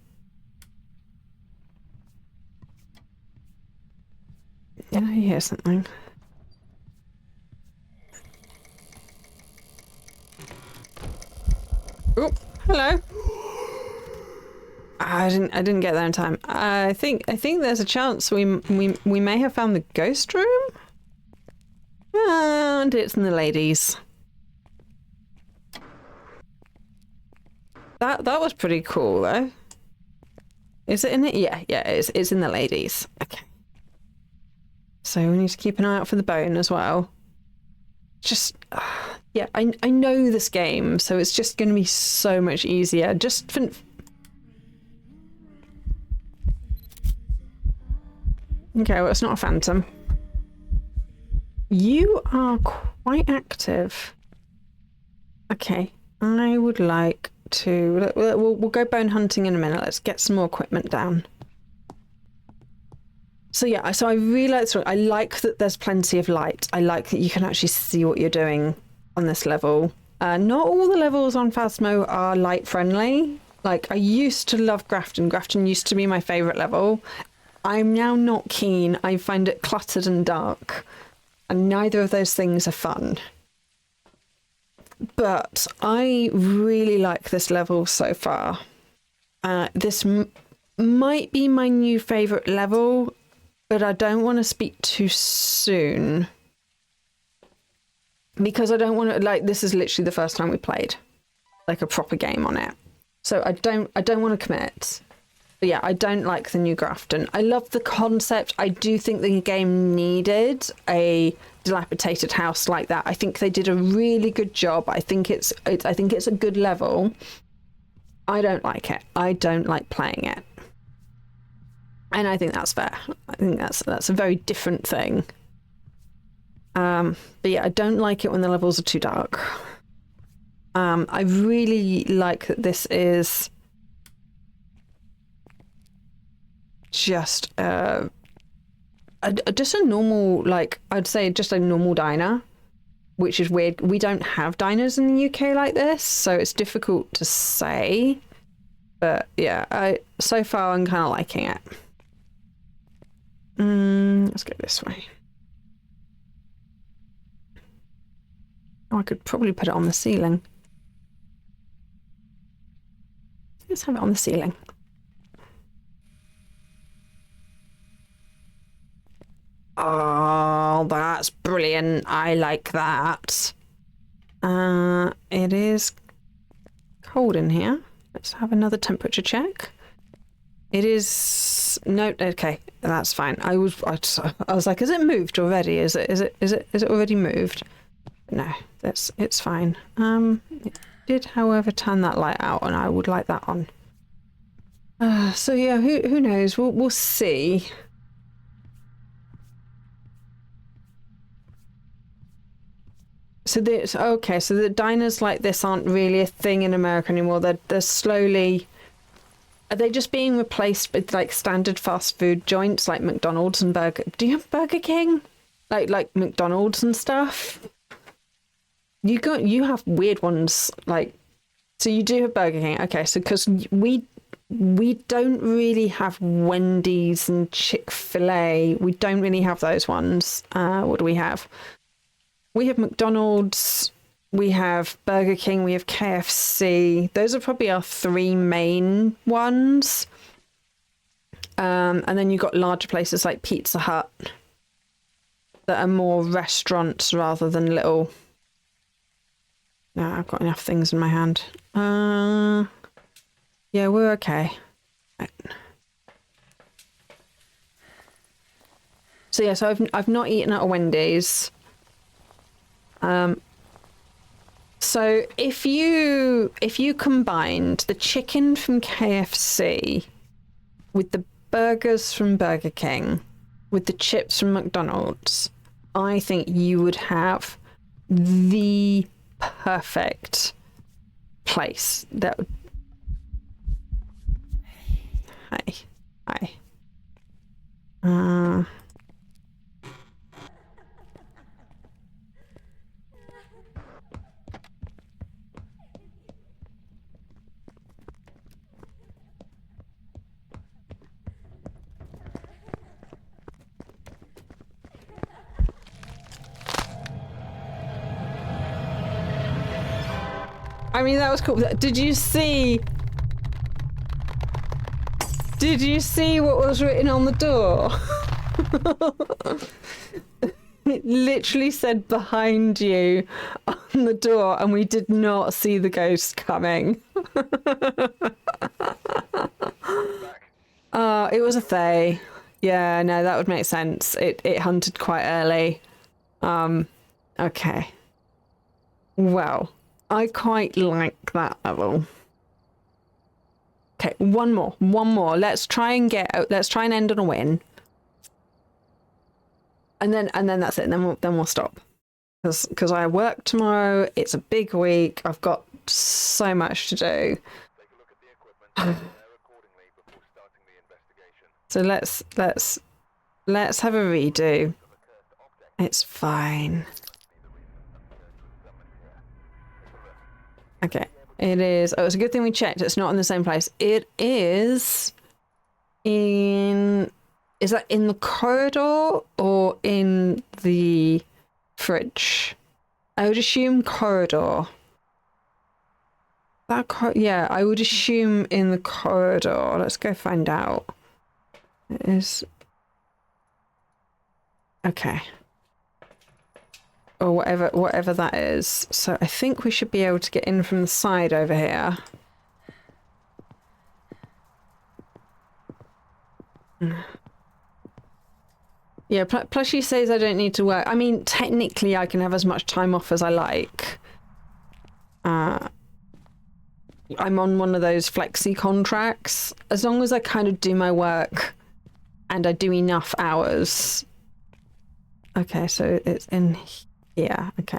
I hear something? Oh, hello. I didn't get there in time. I think there's a chance we may have found the ghost room. And it's in the ladies. That was pretty cool though. Is it in it? Yeah, it is. It's in the ladies. Okay. So we need to keep an eye out for the bone as well. just yeah, I know this game, so it's just going to be so much easier. Just for... Okay, well, it's not a phantom. You are quite active. Okay, I would like to... We'll go bone hunting in a minute. Let's get some more equipment down. So yeah, so I really like this. I like that there's plenty of light. I like that you can actually see what you're doing on this level. Not all the levels on Phasmo are light friendly. Like, I used to love Grafton. Grafton used to be my favourite level. I'm now not keen. I find it cluttered and dark. And neither of those things are fun. But I really like this level so far. This might be my new favourite level, but I don't want to speak too soon. Because I don't want to, like, this is literally the first time we played like a proper game on it. So I don't want to commit. But yeah, I don't like the new Grafton. I love the concept. I do think the game needed a dilapidated house like that. I think they did a really good job. I think it's a good level. I don't like it. I don't like playing it. And I think that's fair. I think that's a very different thing. But yeah, I don't like it when the levels are too dark. I really like that this is just just a normal, like, I'd say just a normal diner, which is weird. We don't have diners in the UK like this, so it's difficult to say. But yeah, so far I'm kind of liking it. Let's go this way. Oh, I could probably put it on the ceiling. Let's have it on the ceiling. Oh, that's brilliant. I like that. It is cold in here. Let's have another temperature check. It is no, okay, that's fine. I was like, is it moved already? Is it already moved? No, it's fine. It did, however, turn that light out, and I would like that on. So yeah, who knows? We'll see. So the diners like this aren't really a thing in America anymore. They're slowly. Are they just being replaced with like standard fast food joints like McDonald's and Burger? Do you have Burger King? Like McDonald's and stuff? You have weird ones, like, so you do have Burger King. Okay, so because we don't really have Wendy's and Chick-fil-A. We don't really have those ones. What do we have? We have McDonald's, we have Burger King, we have KFC. Those are probably our three main ones. And then you've got larger places like Pizza Hut that are more restaurants rather than little... No, I've got enough things in my hand. Yeah, we're okay. Right. So yeah, so I've not eaten at a Wendy's. So if you combined the chicken from KFC with the burgers from Burger King with the chips from McDonald's, I think you would have the perfect place. That would... Hi. I mean, that was cool. Did you see what was written on the door? It literally said behind you on the door, and we did not see the ghost coming. It was a Fae. Yeah, no, that would make sense. It hunted quite early. Okay. Well, I quite like that level. Okay, one more. Let's try and end on a win. And then that's it. And then we'll stop. Because I work tomorrow. It's a big week. I've got so much to do. So let's have a redo. It's fine. Okay. It is. Oh, it's a good thing we checked. It's not in the same place. It is in. Is that in the corridor or in the fridge? I would assume corridor. Yeah, I would assume in the corridor. Let's go find out. It is. Okay. Or whatever that is. So I think we should be able to get in from the side over here. Yeah, plus she says I don't need to work. I mean, technically I can have as much time off as I like. I'm on one of those flexi contracts. As long as I kind of do my work and I do enough hours. Okay, so it's in here. Okay.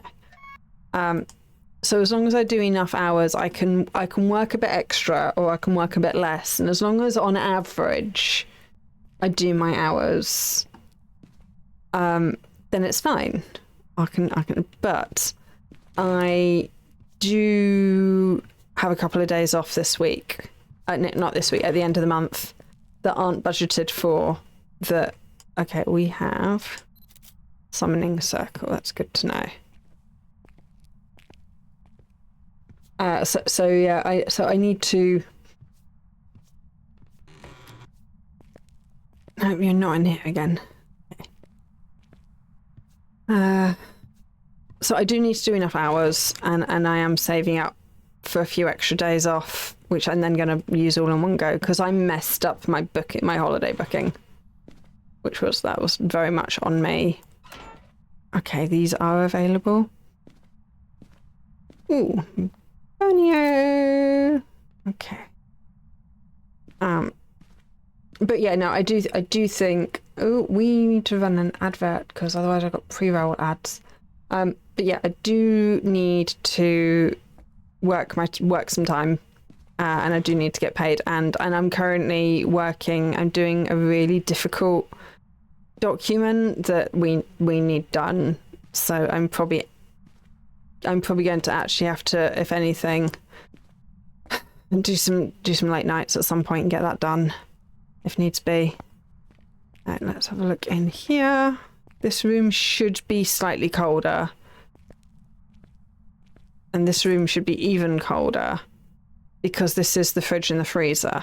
So as long as I do enough hours, I can work a bit extra or I can work a bit less. And as long as on average I do my hours, then it's fine. I can, but I do have a couple of days off this week. Not this week, at the end of the month, that aren't budgeted for. That, okay, we have summoning circle. That's good to know. So yeah, I need to. No, you're not in here again. So I do need to do enough hours, and I am saving up for a few extra days off, which I'm then going to use all in one go because I messed up my holiday booking, that was very much on me. Okay, these are available. Ooh, Bonio. Okay. But yeah, no, I do think. Oh, we need to run an advert because otherwise I've got pre-roll ads. But yeah, I do need to work some time, and I do need to get paid. And I'm currently working. I'm doing a really difficult document that we need done. So I'm probably going to actually have to, if anything, do some late nights at some point and get that done, if needs be. Right, let's have a look in here. This room should be slightly colder. And this room should be even colder because this is the fridge and the freezer.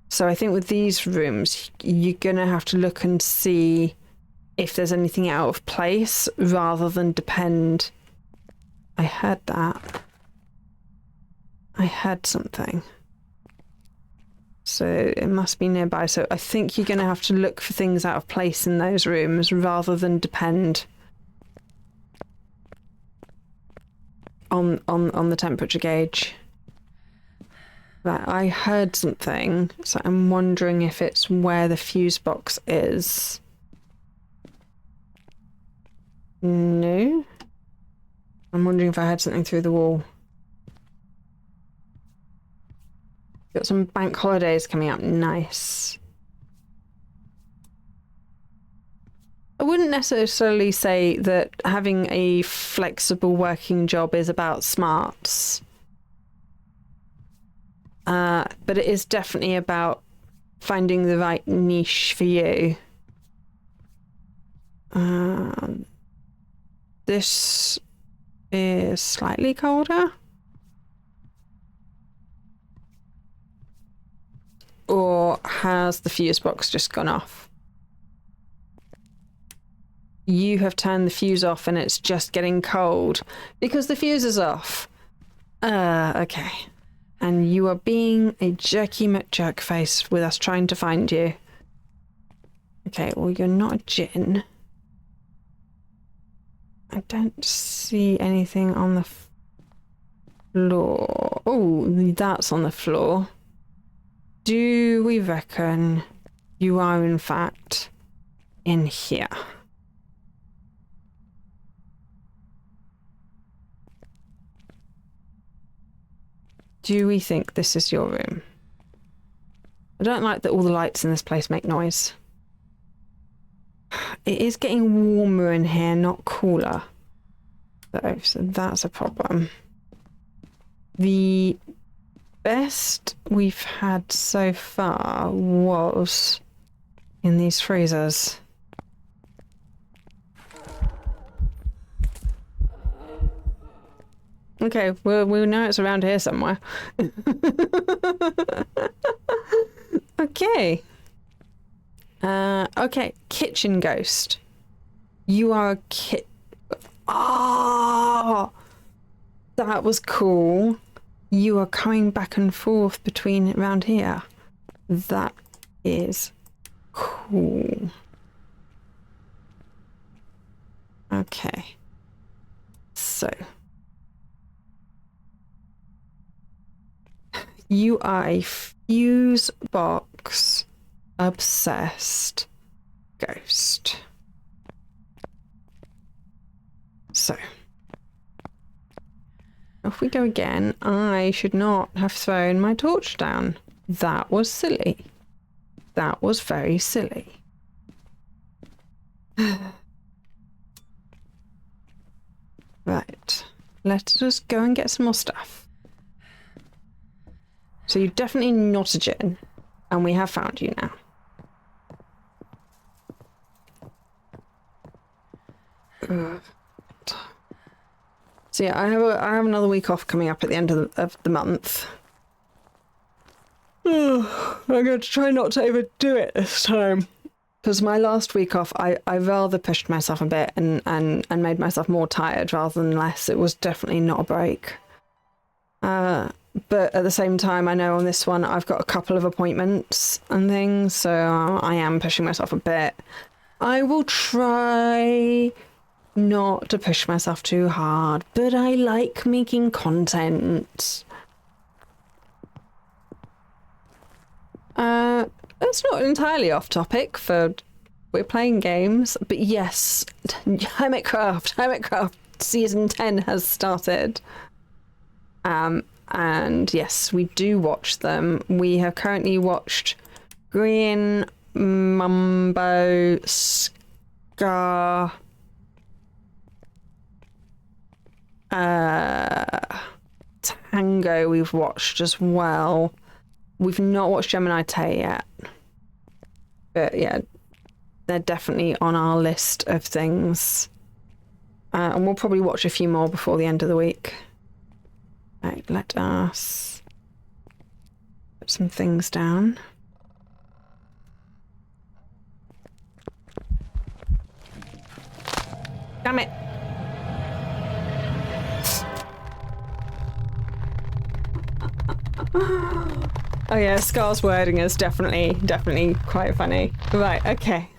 So I think with these rooms, you're going to have to look and see if there's anything out of place rather than depend. I heard that. I heard something. So it must be nearby. So I think you're going to have to look for things out of place in those rooms rather than depend on the temperature gauge. But I heard something, so I'm wondering if it's where the fuse box is. No. I'm wondering if I heard something through the wall. Got some bank holidays coming up. Nice. I wouldn't necessarily say that having a flexible working job is about smarts. But it is definitely about finding the right niche for you. This is slightly colder. Or has the fuse box just gone off? You have turned the fuse off and it's just getting cold because the fuse is off. Okay. And you are being a jerky McJerkface with us trying to find you. Okay, well, you're not a djinn. I don't see anything on the floor. Oh, that's on the floor. Do we reckon you are in fact in here? Do we think this is your room? I don't like that all the lights in this place make noise. It is getting warmer in here, not cooler. So that's a problem. The best we've had so far was in these freezers. Okay, well, we know it's around here somewhere. Okay. Okay, kitchen ghost. You are a Ah, that was cool. You are coming back and forth between around here. That is cool. Okay. So. You are a fuse box obsessed ghost. So, if we go again, I should not have thrown my torch down. That was silly. That was very silly. Right. Let us go and get some more stuff. So you're definitely not a djinn, and we have found you now. So yeah, I have another week off coming up at the end of the month. I'm going to try not to overdo it this time. Because my last week off, I rather pushed myself a bit and made myself more tired rather than less. It was definitely not a break. But at the same time, I know on this one, I've got a couple of appointments and things, so I am pushing myself a bit. I will try not to push myself too hard, but I like making content. It's not entirely off topic for we're playing games, but yes, Hermitcraft season 10 has started. And yes, we do watch them. We have currently watched Green, Mumbo, Scar, Tango we've watched as well. We've not watched Gemini Tay yet. But yeah, they're definitely on our list of things. And we'll probably watch a few more before the end of the week. Right, let us put some things down. Damn it! Oh yeah, Scar's wording is definitely quite funny. Right, okay.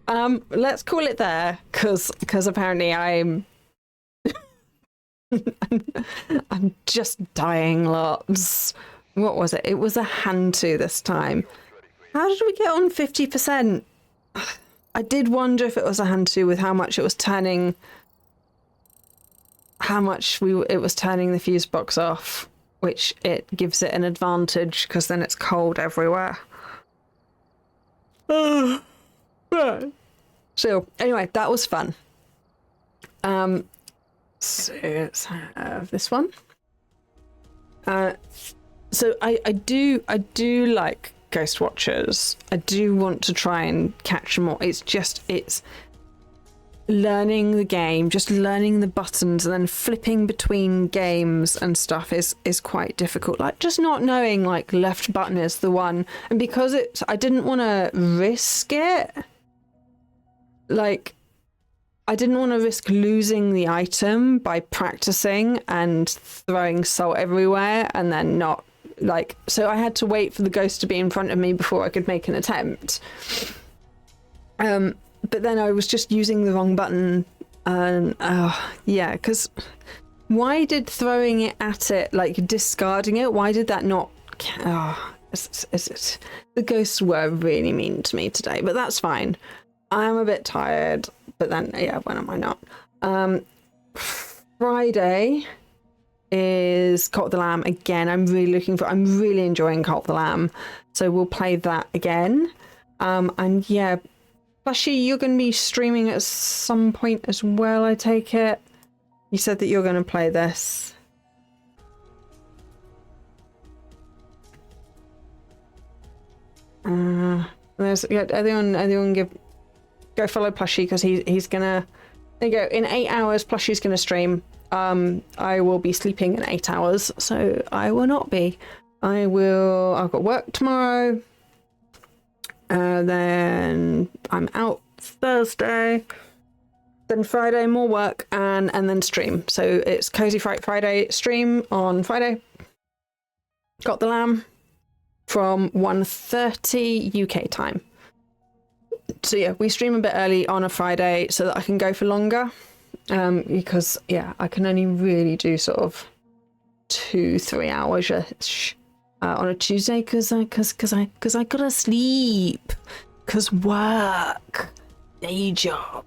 Let's call it there, because apparently I'm I'm just dying lots. What was it? It was a Hantu this time. How did we get on 50%? I did wonder if it was a Hantu with how much it was turning it was turning the fuse box off, which it gives it an advantage because then it's cold everywhere. So anyway, that was fun. So let's have this one. So I do like Ghost Watchers. I do want to try and catch them all. It's learning the game, just learning the buttons and then flipping between games and stuff is quite difficult. Like just not knowing like left button is the one, and because I didn't want to risk it. Like I didn't want to risk losing the item by practicing and throwing salt everywhere and then not like, so I had to wait for the ghost to be in front of me before I could make an attempt. But then I was just using the wrong button And yeah, because why did throwing it at it, like discarding it, why did that not... the ghosts were really mean to me today, but that's fine. I am a bit tired, but then, yeah, when am I not? Friday is Cult of the Lamb again. I'm really enjoying Cult of the Lamb, so we'll play that again. And yeah, Plushy, you're going to be streaming at some point as well, I take it. You said that you're going to play this. Everyone go follow Plushy, because he's gonna... There you go. In 8 hours, Plushy's gonna stream. I will be sleeping in 8 hours, so I will not be. I've got work tomorrow. Then I'm out Thursday. Then Friday, more work, and then stream. So it's Cozy Fright Friday stream on Friday. Got the Lamb from 1:30 UK time. So yeah, we stream a bit early on a Friday so that I can go for longer. Because yeah, I can only really do sort of 2-3 hours on a Tuesday because I gotta sleep, because work, day job.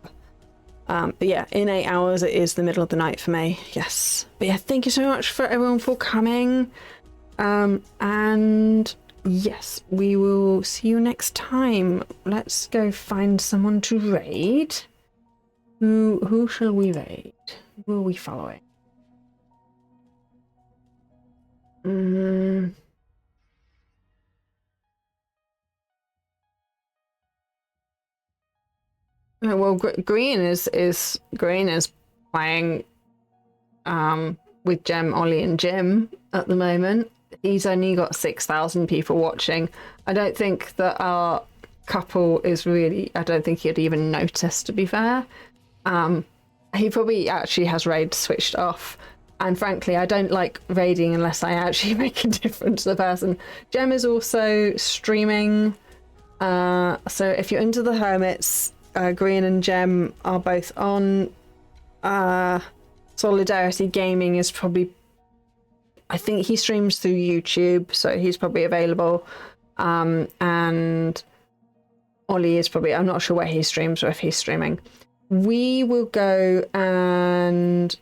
But yeah, in 8 hours it is the middle of the night for me. Yes. But yeah, thank you so much for everyone for coming. And yes, we will see you next time. Let's go find someone to raid. Who shall we raid? Who are we following? Well, Green is playing with Gem, Ollie, and Jim at the moment. He's only got 6,000 people watching. I don't think that our couple is really... I don't think he'd even notice, to be fair. He probably actually has raid switched off. And frankly, I don't like raiding unless I actually make a difference to the person. Gem is also streaming. So if you're into the Hermits, Green and Gem are both on. Solidarity Gaming is probably... I think he streams through YouTube, so he's probably available. And Ollie is probably... I'm not sure where he streams or if he's streaming. We will go and...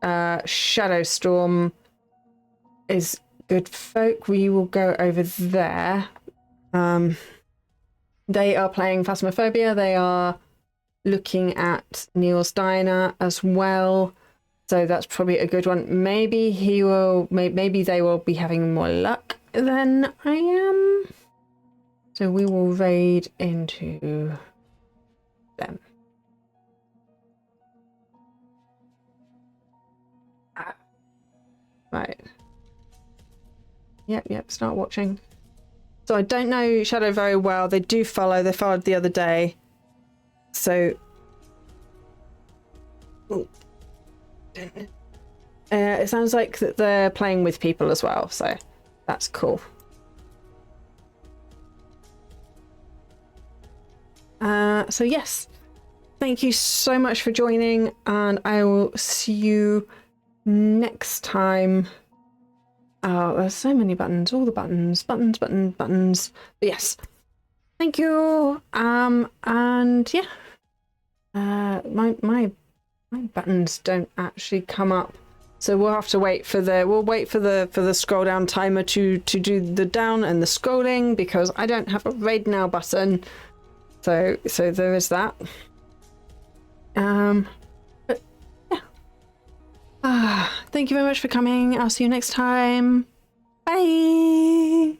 Shadowstorm is Good Folk. We will go over there. They are playing Phasmophobia. They are looking at Neil's Diner as well. So that's probably a good one. Maybe he will... Maybe they will be having more luck than I am. So we will raid into them. Right. Yep, start watching. So I don't know Shadow very well. They do follow. They followed the other day. So... Ooh. It sounds like that they're playing with people as well, so that's cool. So yes, thank you so much for joining, and I will see you next time. Oh, there's so many buttons, all the buttons. But yes, thank you. And yeah, my buttons don't actually come up, so we'll have to wait for the scroll down timer to do the down and the scrolling, because I don't have a raid now button. So there is that. But yeah. Thank you very much for coming. I'll see you next time. Bye.